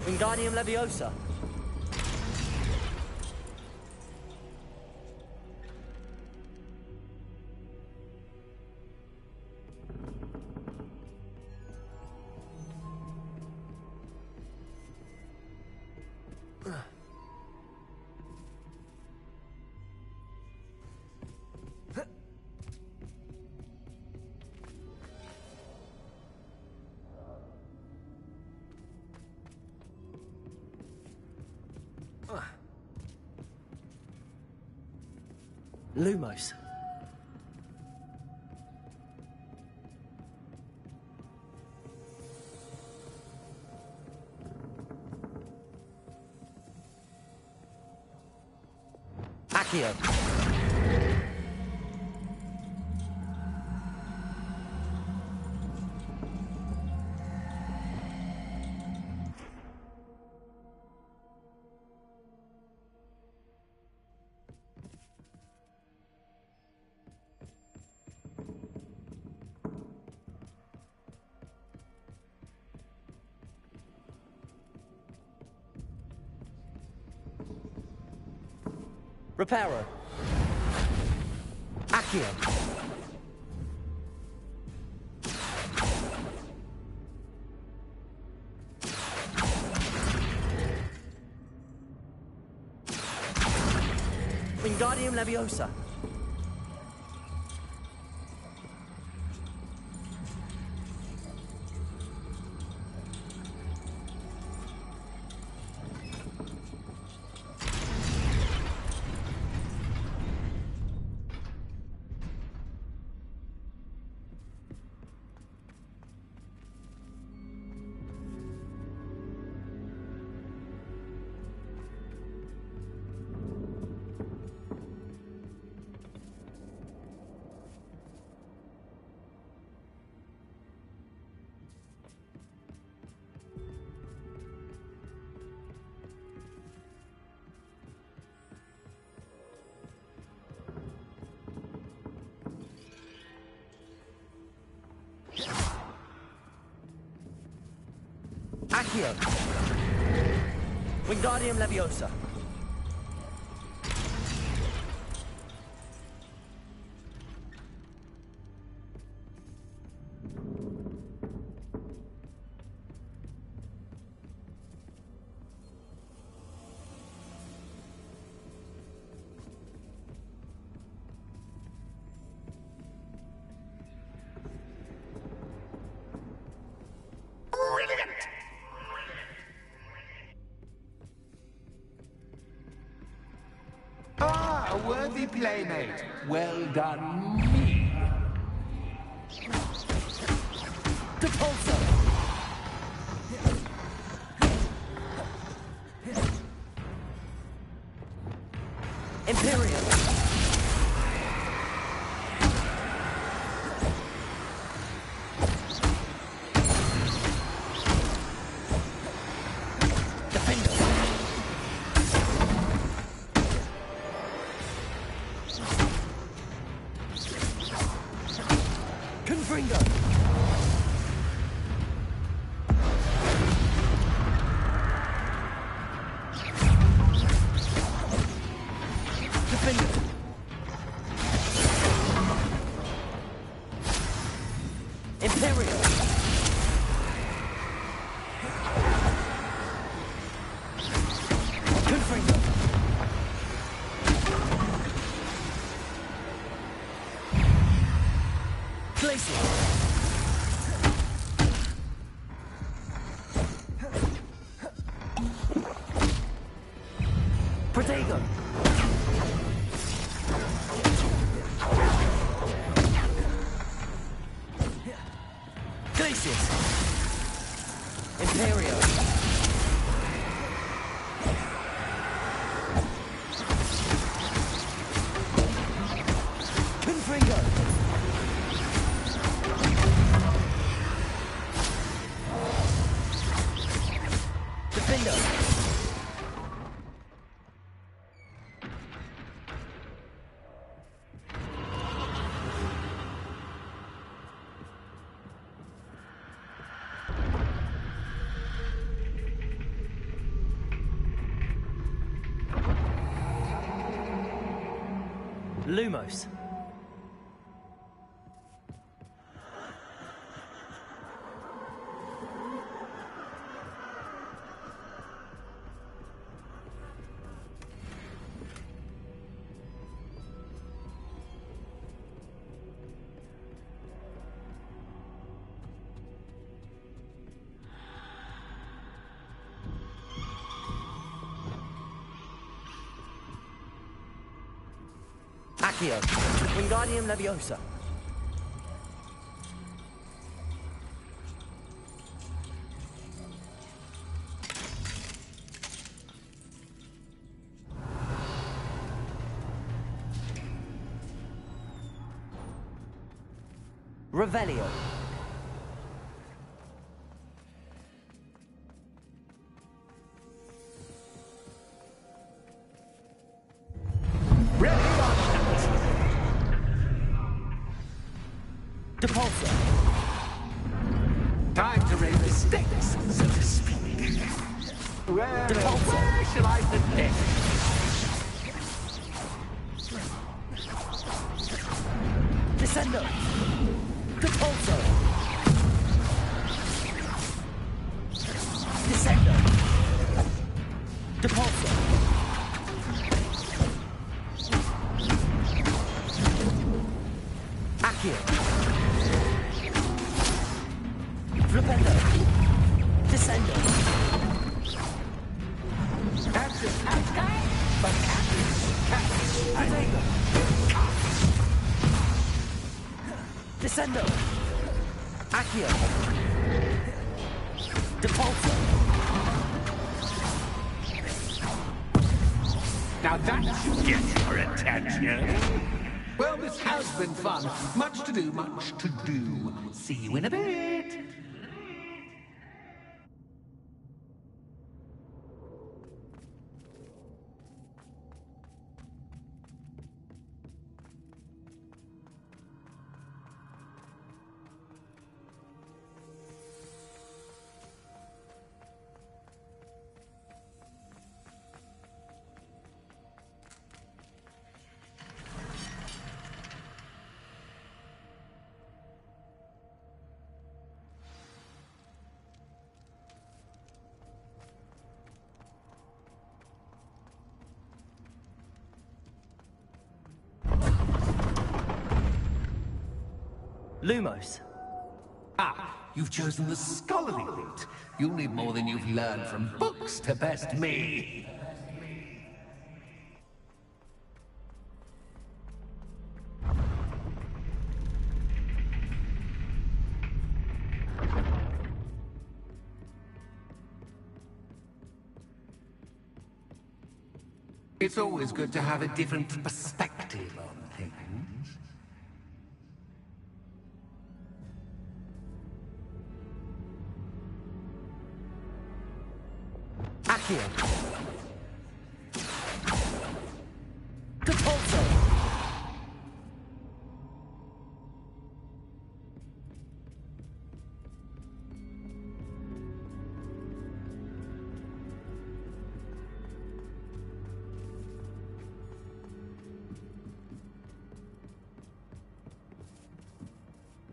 Wingardium Leviosa. Lumos. Accio. Reparo. Accio. Wingardium Leviosa. Accio. Wingardium Leviosa. Ah, a worthy playmate. Well done, me. Depulso. Imperium. Protego. Glacius. Imperio. Confringo. Defender. Lumos. Accio. Wingardium Leviosa. Revelio. Depulso. Time to raise the stakes, so to speak. Where shall I begin? Descendo. Depulso. Descendo. Depulso. Accio. Flipendo. Descendo. That's it. But Protego. Descendo. Accio. Depulso. now that should get your attention. Well, this has been fun. Much to do, much to do. See you in a bit. Lumos. Ah, you've chosen the scholarly route. You'll need more than you've learned from books to best me. It's always good to have a different perspective on things. Accio. Depulso.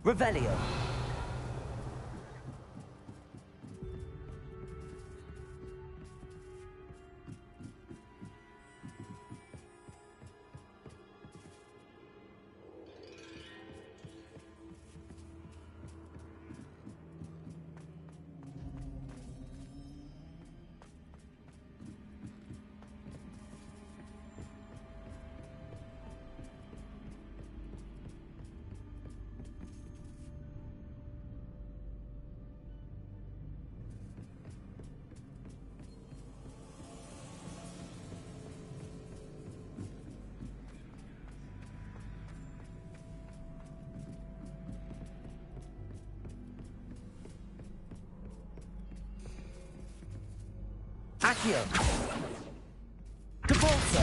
Revelio. Accio. Depulso.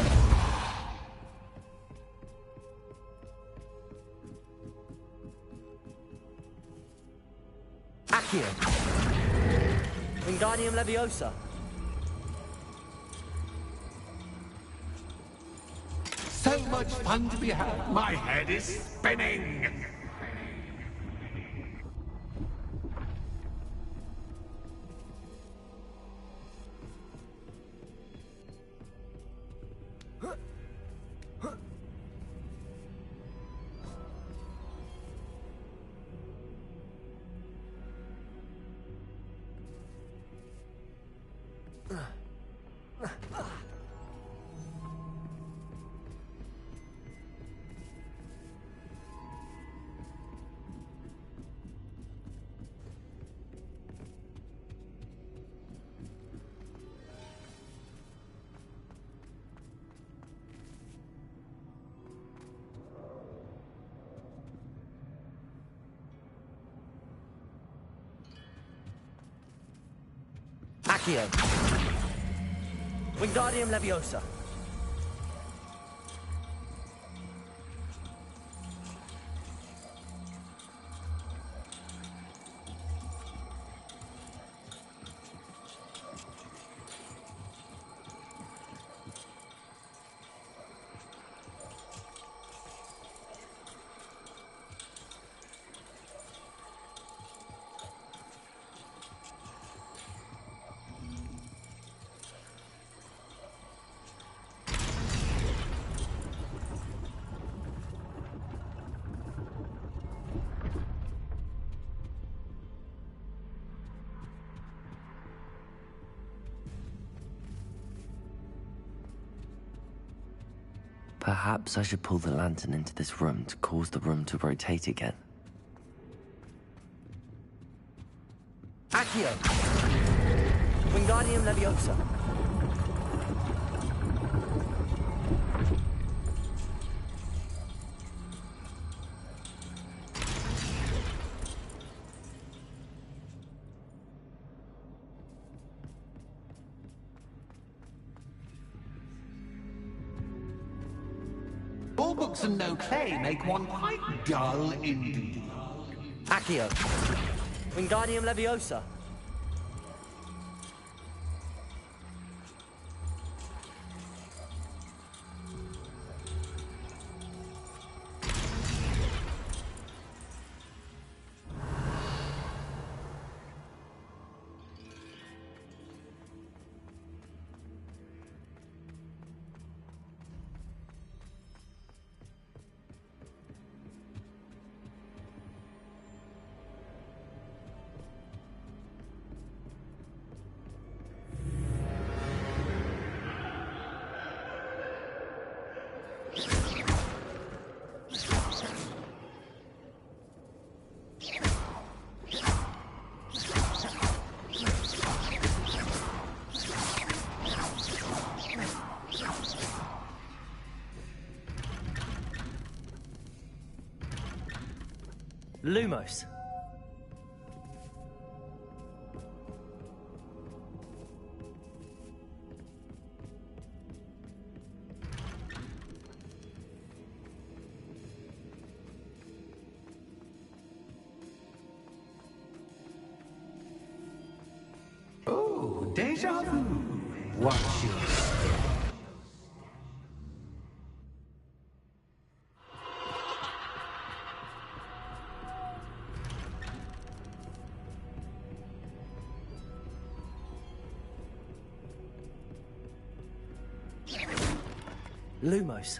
Accio. Wingardium Leviosa. So much fun to be had. My head is spinning. Accio. Wingardium Leviosa. Perhaps I should pull the lantern into this room to cause the room to rotate again. Accio. Wingardium Leviosa. All books and no clay make one quite dull indeed. Accio. Wingardium Leviosa. Lumos. Oh, deja vu. Watch your step. Lumos.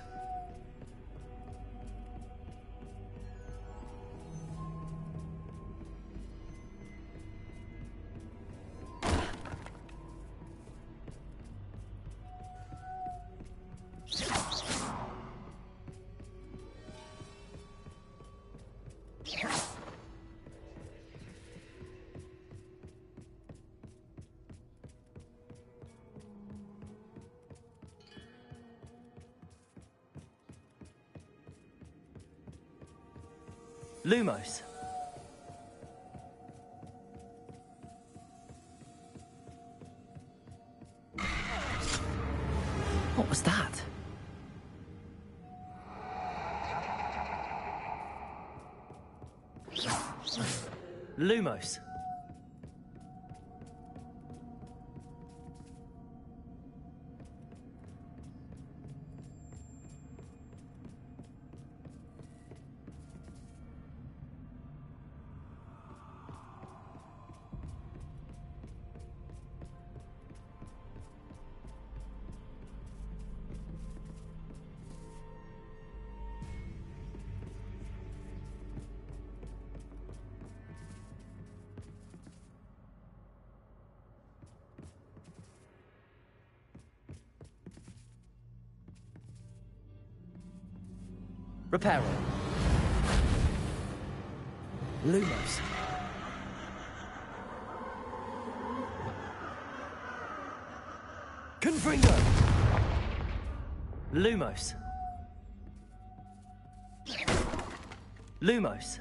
Lumos. What was that? Lumos. Reparo. Lumos. Confringo. Lumos. Lumos.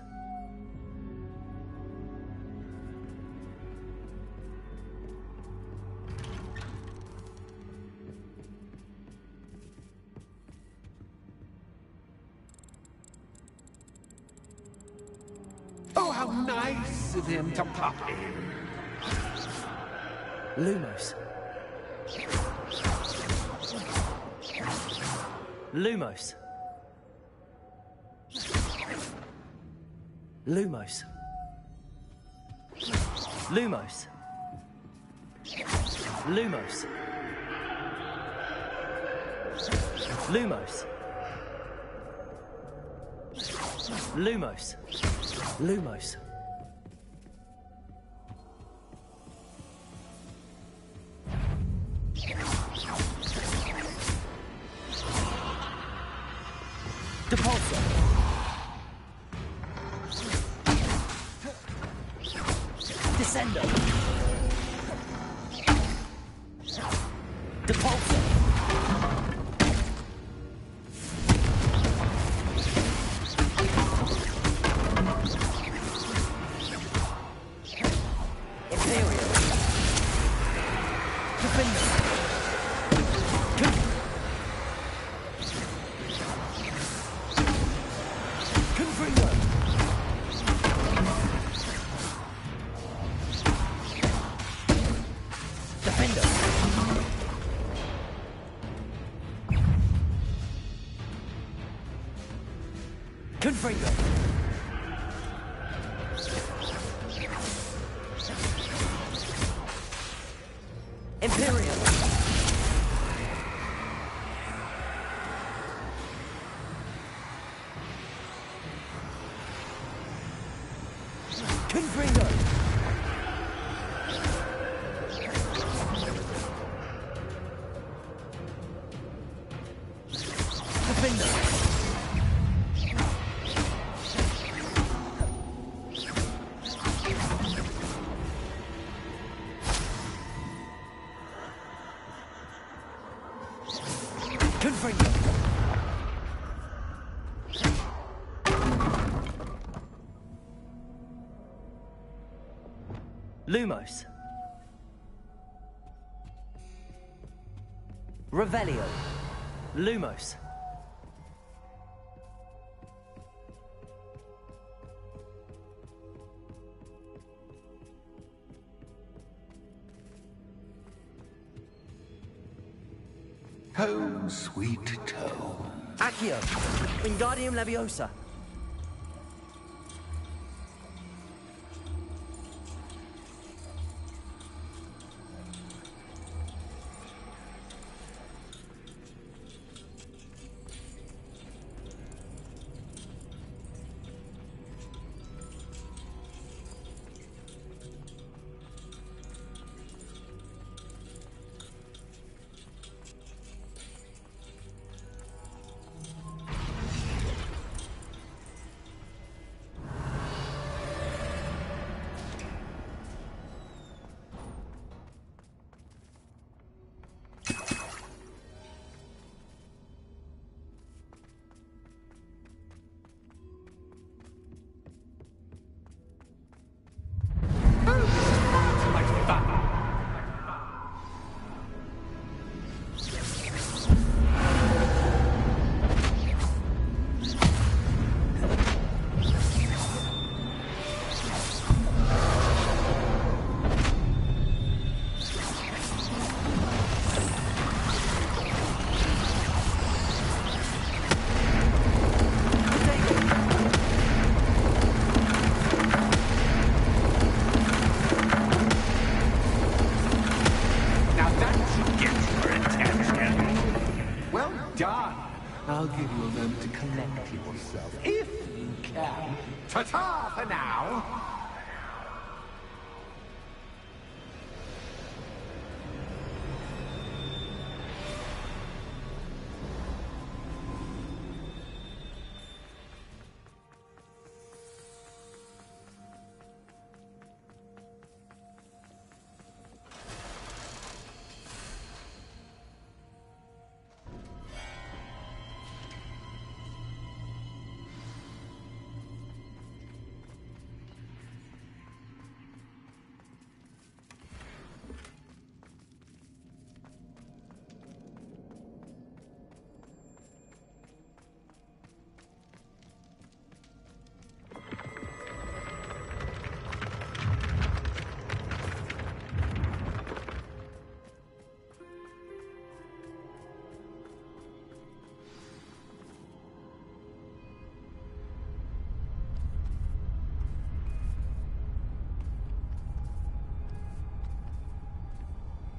Oh, how nice of him to pop in. Lumos. Lumos. Lumos. Lumos. Lumos. Lumos. Lumos. Lumos. Depulso. Descendo. Depulso. Imperial. Defender. Confringo. Defender. Confringo. Imperial. Confringo. Defender. Confringo. Lumos. Revelio. Lumos. Home, sweet home. Accio. Wingardium Leviosa. I'll give you a moment to collect yourself, if you can. Ta-ta for now!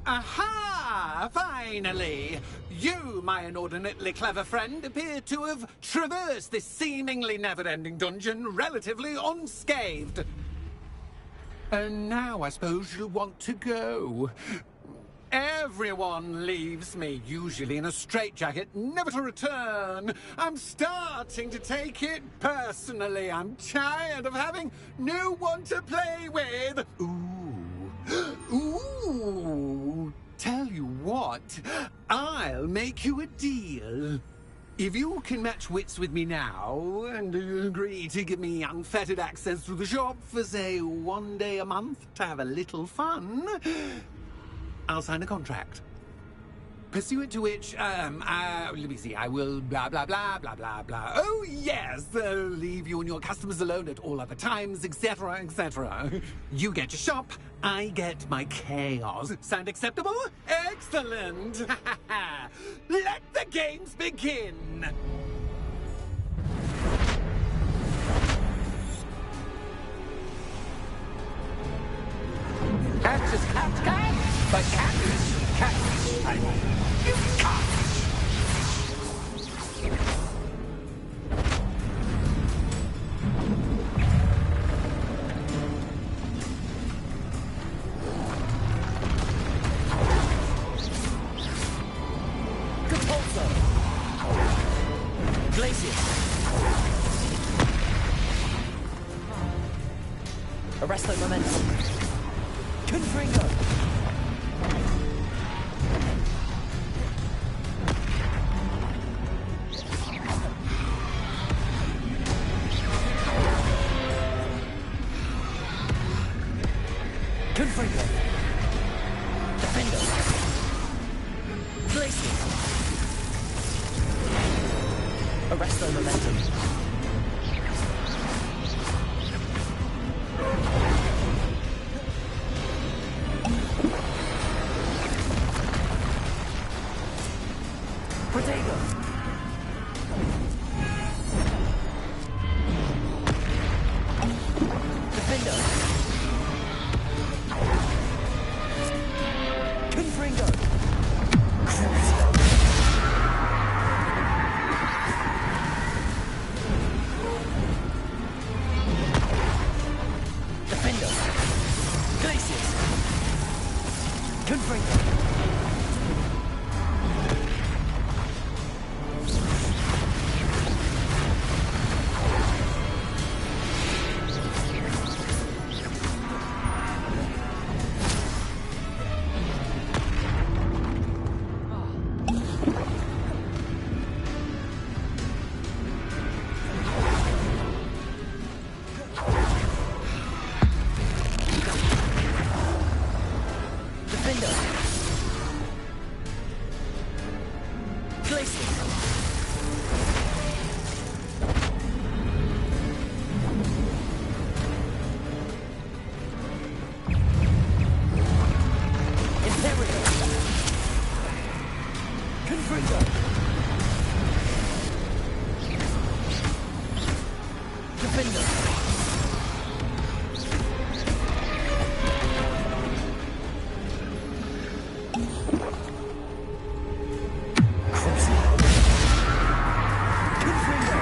Aha! Finally! You, my inordinately clever friend, appear to have traversed this seemingly never-ending dungeon relatively unscathed. And now I suppose you'll want to go. Everyone leaves me, usually in a straitjacket, never to return. I'm starting to take it personally. I'm tired of having no one to play with. Ooh, tell you what, I'll make you a deal. If you can match wits with me now, and agree to give me unfettered access to the shop for, say, 1 day a month to have a little fun, I'll sign a contract. Pursuant to which, let me see, I will blah, blah, blah, blah, blah, blah. Oh, yes, leave you and your customers alone at all other times, etc., etc. You get your shop, I get my chaos. Sound acceptable? Excellent! Let the games begin! Cactus, cactus, but cactus, cactus, I you can't. Compulso. Glacius. Arresto Momentum. Confringo. Confringo. Defender. Glacier. Arresto momentum. Protego. Defender. Confringo. Defender. Glaciers. Confringo. Defender. Glacier. Imperial. Confringo. Defender. Confringo.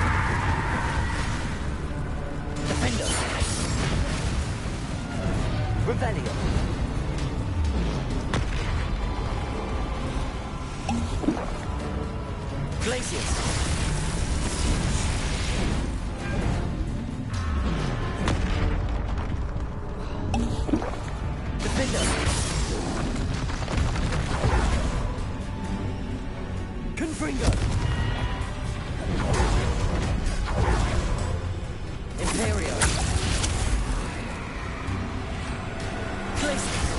Defender. Rebellion. Glaciers. Defender. Confringo. Imperio. Glaciers.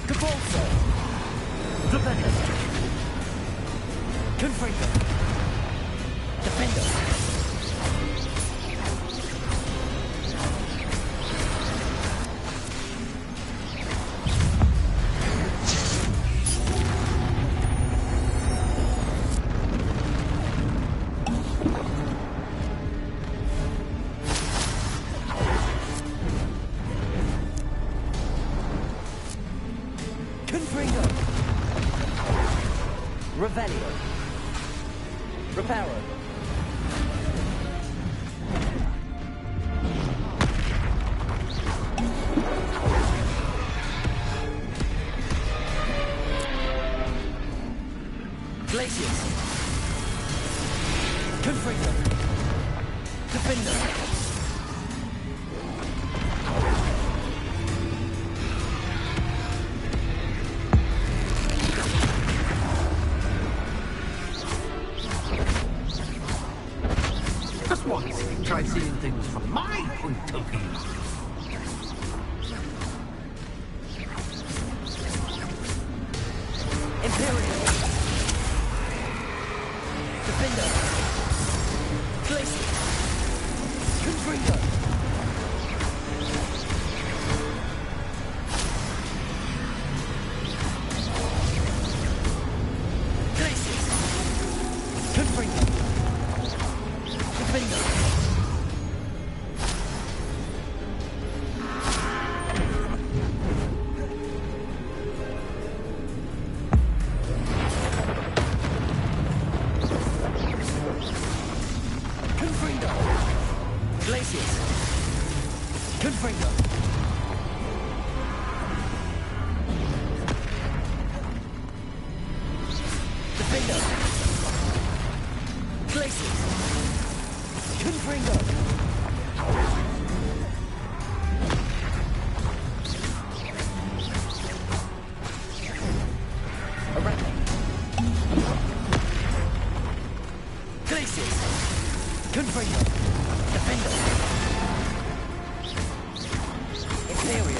Capolso. Rebellion. Confringo. Defender. Confringo. Revelio. Reparo. Glaciers. Confringo. Defender. Just once, try seeing things from my point of view. Imperial. Defender. Glacier. Confringo. Glaciers. Confringo. Defender. Confringo. Glaciers. Confringo. Defender. Glaciers. Confringo. Glaciers. Confringo. Defender. Superior.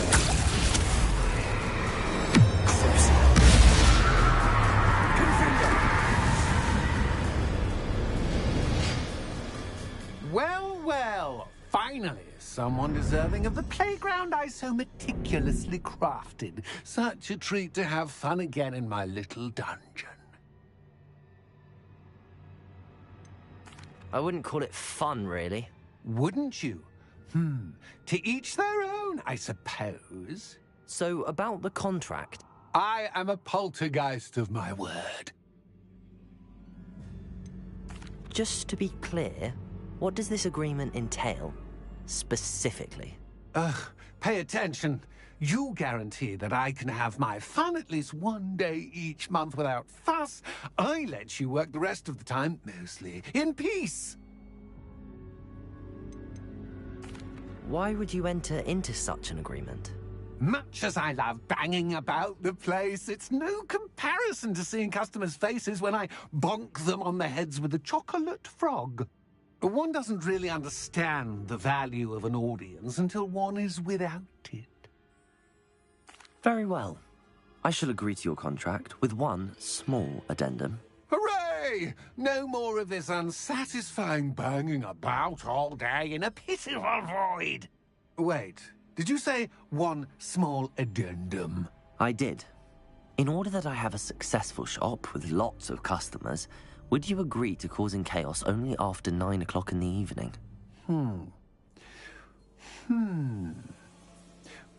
Confringo. Well, well. Finally, someone deserving of the playground I so meticulously crafted. Such a treat to have fun again in my little dungeon. I wouldn't call it fun, really. Wouldn't you? To each their own, I suppose. So, about the contract. I am a poltergeist of my word. Just to be clear, what does this agreement entail? Specifically. Pay attention. You guarantee that I can have my fun at least one day each month without fuss. I let you work the rest of the time, mostly in peace. Why would you enter into such an agreement? Much as I love banging about the place, it's no comparison to seeing customers' faces when I bonk them on the heads with a chocolate frog. One doesn't really understand the value of an audience until one is without it. Very well. I shall agree to your contract with one small addendum. Hooray! No more of this unsatisfying banging about all day in a pitiful void. Wait, did you say one small addendum? I did. In order that I have a successful shop with lots of customers, would you agree to causing chaos only after 9 o'clock in the evening?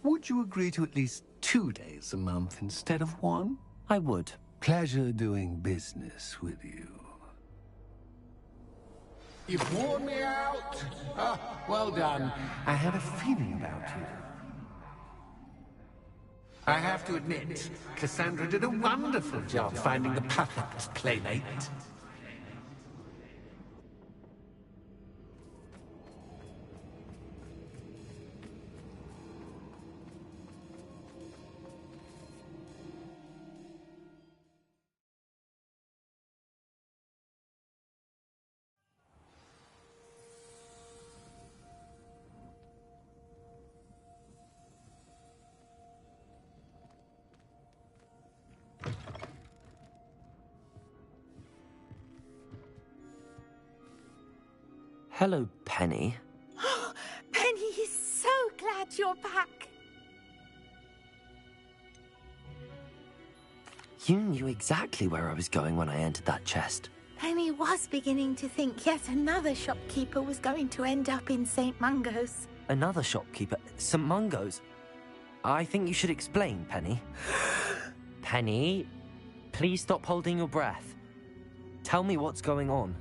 Would you agree to at least 2 days a month instead of one? I would. Pleasure doing business with you. You've worn me out. Well done. I had a feeling about you. I have to admit, Cassandra did a wonderful job finding the perfect playmate. Hello, Penny. Penny is so glad you're back. You knew exactly where I was going when I entered that chest. Penny was beginning to think yet another shopkeeper was going to end up in St. Mungo's. Another shopkeeper? St. Mungo's? I think you should explain, Penny. Penny, please stop holding your breath. Tell me what's going on.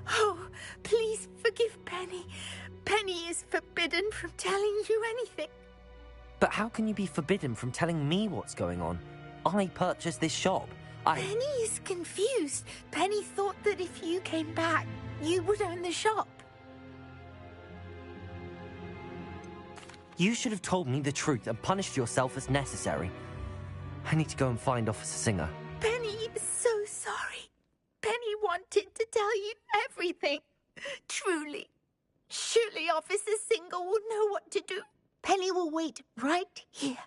Oh, please forgive Penny. Penny is forbidden from telling you anything. But how can you be forbidden from telling me what's going on? I purchased this shop. Penny is confused. Penny thought that if you came back, you would own the shop. You should have told me the truth and punished yourself as necessary. I need to go and find Officer Singer. Penny is so sorry. Penny wanted to tell you everything. Truly. Surely Officer Singer will know what to do. Penny will wait right here.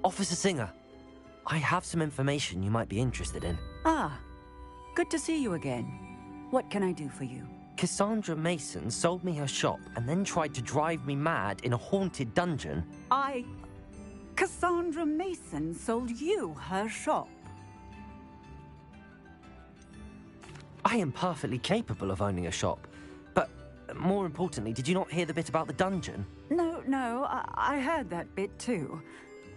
Officer Singer, I have some information you might be interested in. Ah, good to see you again. What can I do for you? Cassandra Mason sold me her shop and then tried to drive me mad in a haunted dungeon. Cassandra Mason sold you her shop? I am perfectly capable of owning a shop. But more importantly, did you not hear the bit about the dungeon? No, I heard that bit too.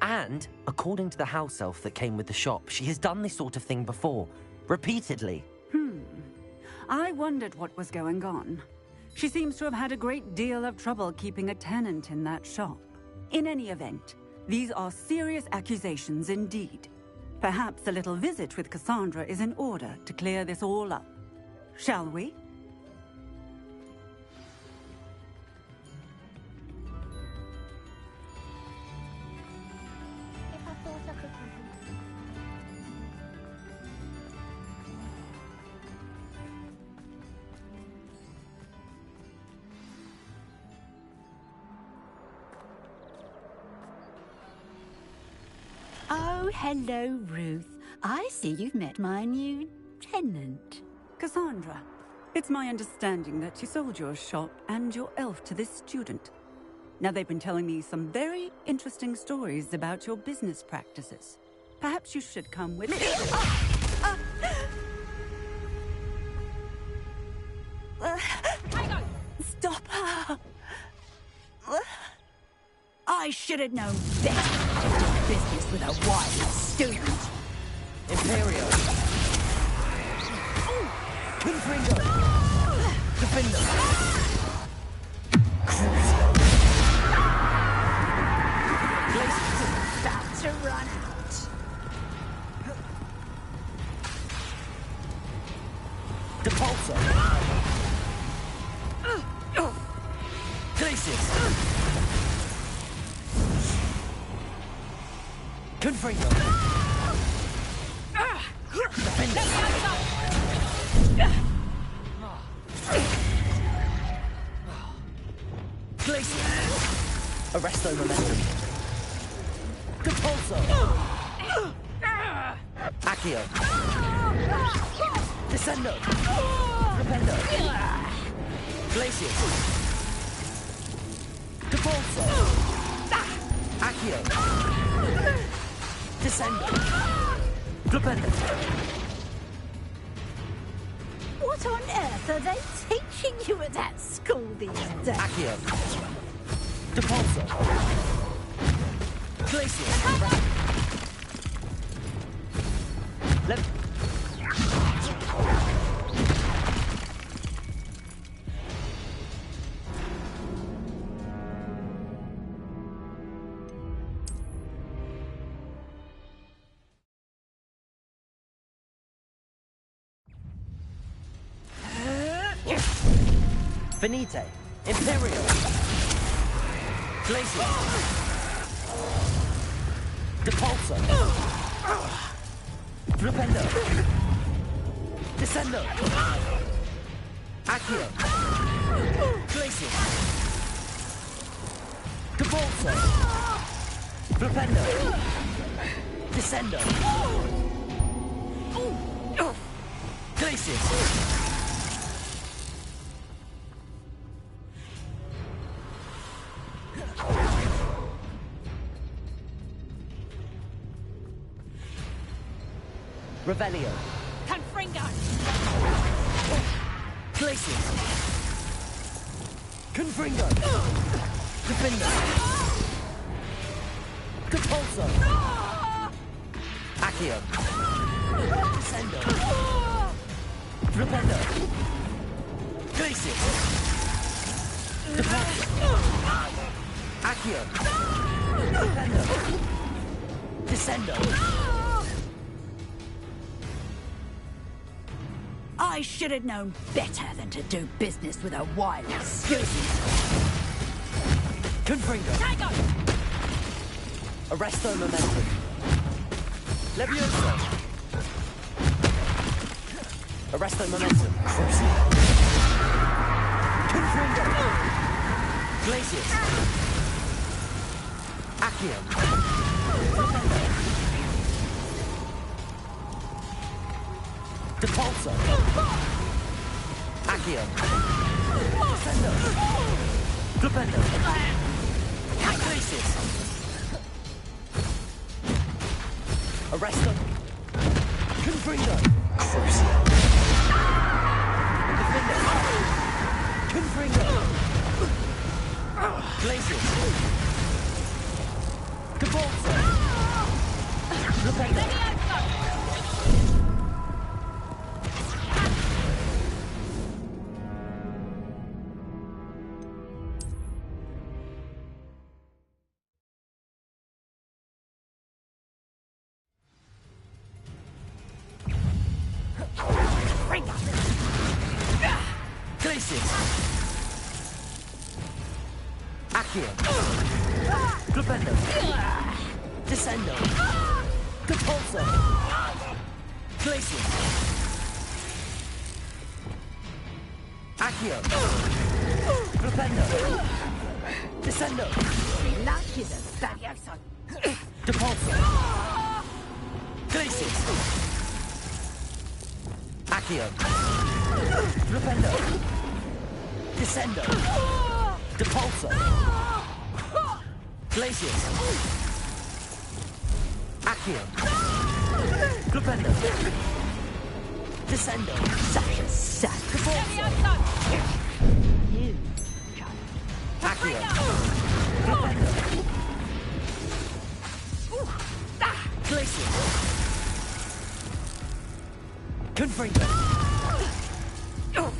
And, according to the house elf that came with the shop, she has done this sort of thing before. Repeatedly. I wondered what was going on. She seems to have had a great deal of trouble keeping a tenant in that shop. In any event, these are serious accusations indeed. Perhaps a little visit with Cassandra is in order to clear this all up. Shall we? Oh, hello, Ruth. I see you've met my new tenant. Cassandra, it's my understanding that you sold your shop and your elf to this student. Now, they've been telling me some very interesting stories about your business practices. Perhaps you should come with me. Stop her! I should have known better to do business with a wild student. Imperial. Confringo. Defender. Glaciers about to run out. Depulso. Glaciers. Confringo. Defender. Glaciers. Arresto momentum. Depulso. Accio. Descendo. Rependo. Glaciers. Depulso. Accio. Descendo. Rependo. What on earth are they teaching you at that school these days? Accio. Depulso. Glaciers. Finite. Imperial. Glacier. Depulso. Rependo. Descendo. Accio. Glacier. Depulso. Rependo. Descendo. Glacier. Revelio. Confringo! Glaciers. Confringo. Defender. Depulso. Accio. Descendo. Rependo. Glaciers. Depulso. Accio. Rependo. Descendo. I should have known better than to do business with a wild student. Confringo. Tango! Arresto momentum. Levioso. Arresto momentum. Confringo. Glaciers. Accio. Depulso. Accio. Descendo. Rependo. Glaciers. Arresto. Confringo. Crucio. Defender. Confringo. Glaciers. Depulso. Rependo. Glacius! Accio! Glupendo! Descendo! Depulso! Glacius! Accio! Glupendo! Descendo! Depulso! Glacius! Accio! Glupendo! Descendo! Depulso! Glacius! Accio! Glupendo! Descendo! Such a sad Depulso! Accio! Glupendo! Glacius! Confringo!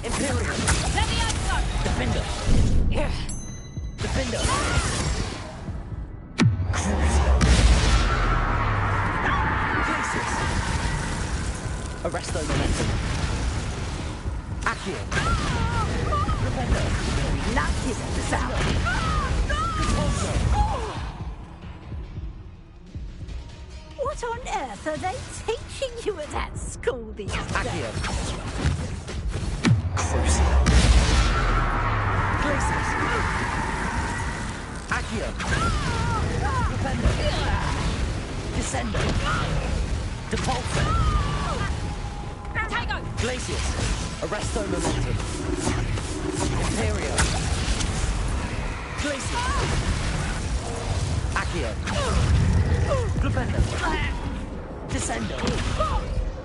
Imperial! Defender! Defender! Glacius! Arresto momentum! Accio! Defender! Defender! Repulso! What on earth are they teaching you at that school these days? Accio! Crucio! Glacius! Accio! Defender! Descendo! Depulso! Glacius! Arresto momentum! Imperio! Glacius! Accio! Glupendo! Descendo!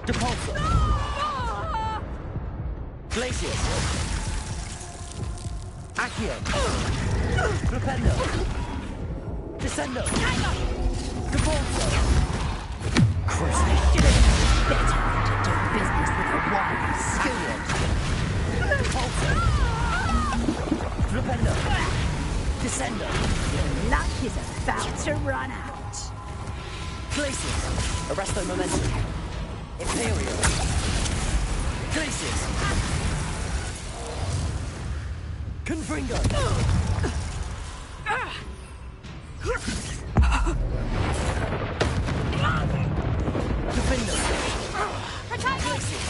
Depulso! Glacius! Accio! Glupendo! Descendo! Depulso! I should have known better than to do business with a wily student. Depulso! Glupendo! Descendo! Your luck is about to run out. Glacius! Arresto momentum! Imperial! Glacius! Confringo! Defender! Glacius!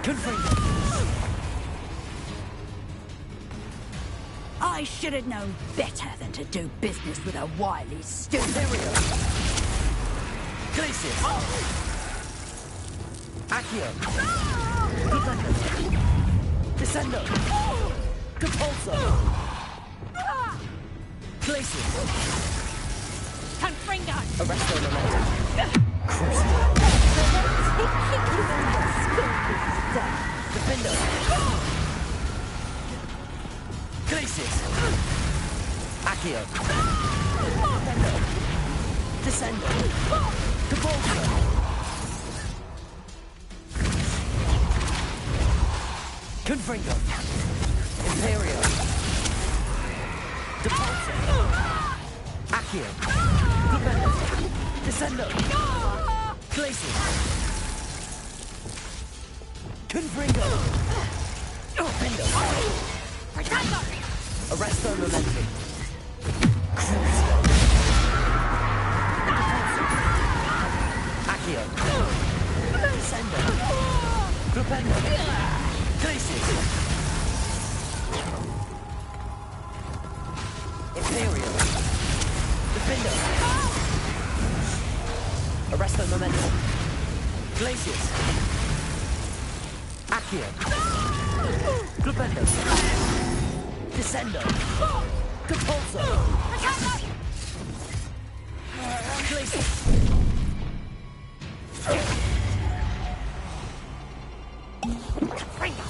Confringo! I should have known better than to do business with a wily student. Imperial! Glacius! Accio! Glupendo! Descendo! Depulso! Glacius! Confringo! Arresto momentum! Crucio! Defender! Glacius! Accio! Defender! Descendo! Depulso! Confringo! Imperio! Depulso! Accio! Defender! Descendo! Glacius! Confringo! Defender! Arresto momentum! Crucio! Accio! Descendo! Glupendo! Glacius! Imperial! Defender! Arresto momentum! Glacius! Accio! Glupendo! Descendo! Depulso! Glacius! Crucio! Confringo!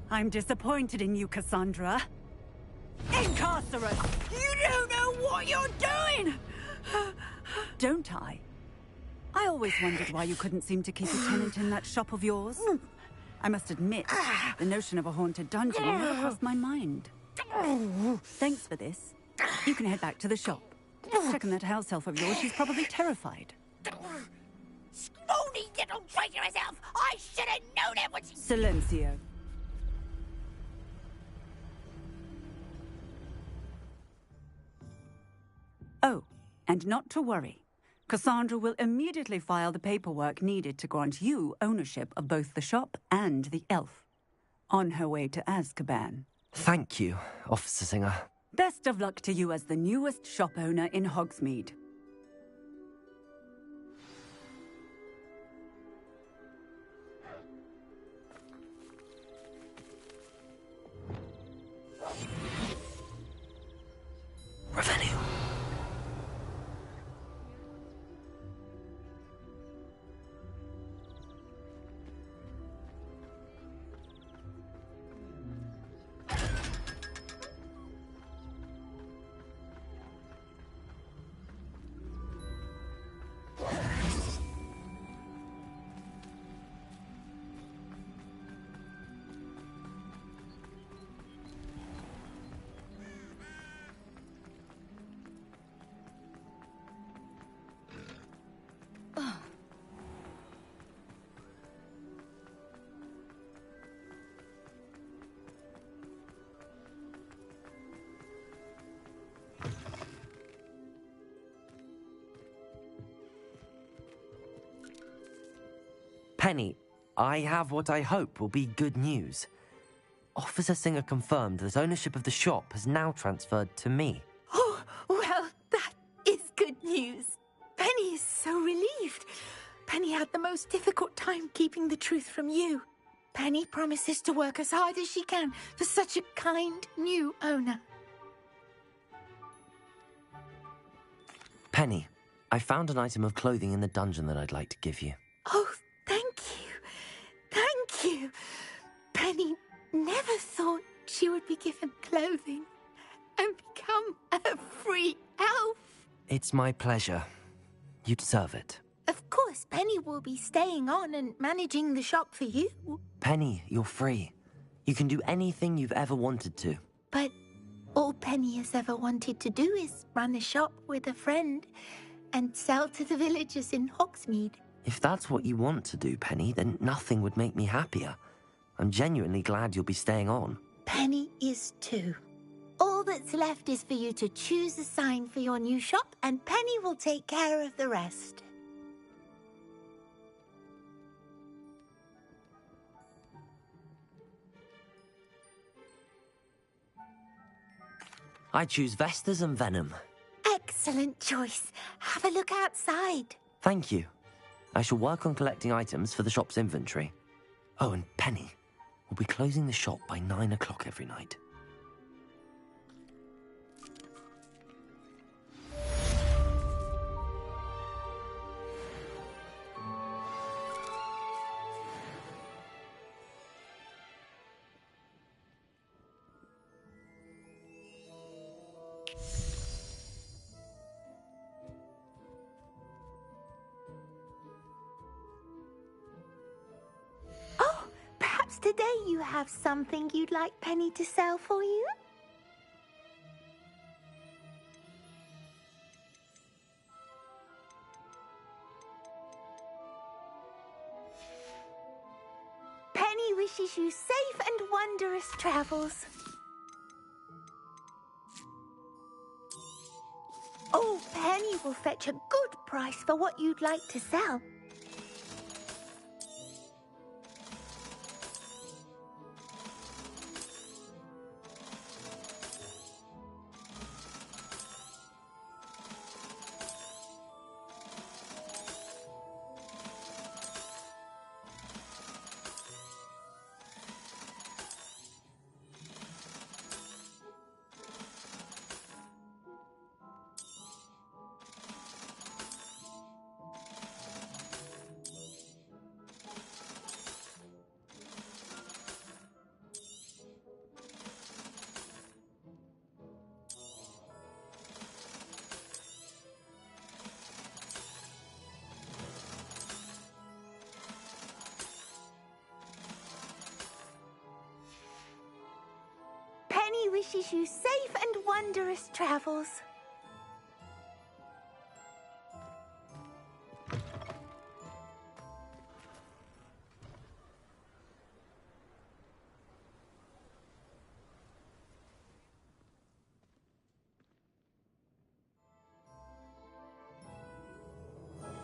I'm disappointed in you, Cassandra. Incarcerate! You don't know what you're doing! don't I? I always wondered why you couldn't seem to keep a tenant in that shop of yours. I must admit, the notion of a haunted dungeon never crossed my mind. Thanks for this. You can head back to the shop. Check on that house elf of yours. She's probably terrified. Scrawny little traitorous elf! I should have known it was... Silencio. Oh, and not to worry. Cassandra will immediately file the paperwork needed to grant you ownership of both the shop and the elf. On her way to Azkaban. Thank you, Officer Singer. Best of luck to you as the newest shop owner in Hogsmeade. Revenue. Penny, I have what I hope will be good news. Officer Singer confirmed that ownership of the shop has now transferred to me. Oh, well, that is good news. Penny is so relieved. Penny had the most difficult time keeping the truth from you. Penny promises to work as hard as she can for such a kind new owner. Penny, I found an item of clothing in the dungeon that I'd like to give you. Oh, thank you. Thank you. Penny never thought she would be given clothing and become a free elf. It's my pleasure. You deserve it. Of course, Penny will be staying on and managing the shop for you. Penny, you're free. You can do anything you've ever wanted to. But all Penny has ever wanted to do is run a shop with a friend and sell to the villagers in Hogsmeade. If that's what you want to do, Penny, then nothing would make me happier. I'm genuinely glad you'll be staying on. Penny is too. All that's left is for you to choose a sign for your new shop, and Penny will take care of the rest. I choose Vestas and Venom. Excellent choice. Have a look outside. Thank you. I shall work on collecting items for the shop's inventory. Oh, and Penny, we'll be closing the shop by 9 o'clock every night. Today you have something you'd like Penny to sell for you? Penny wishes you safe and wondrous travels. Oh, Penny will fetch a good price for what you'd like to sell. wishes you safe and wondrous travels.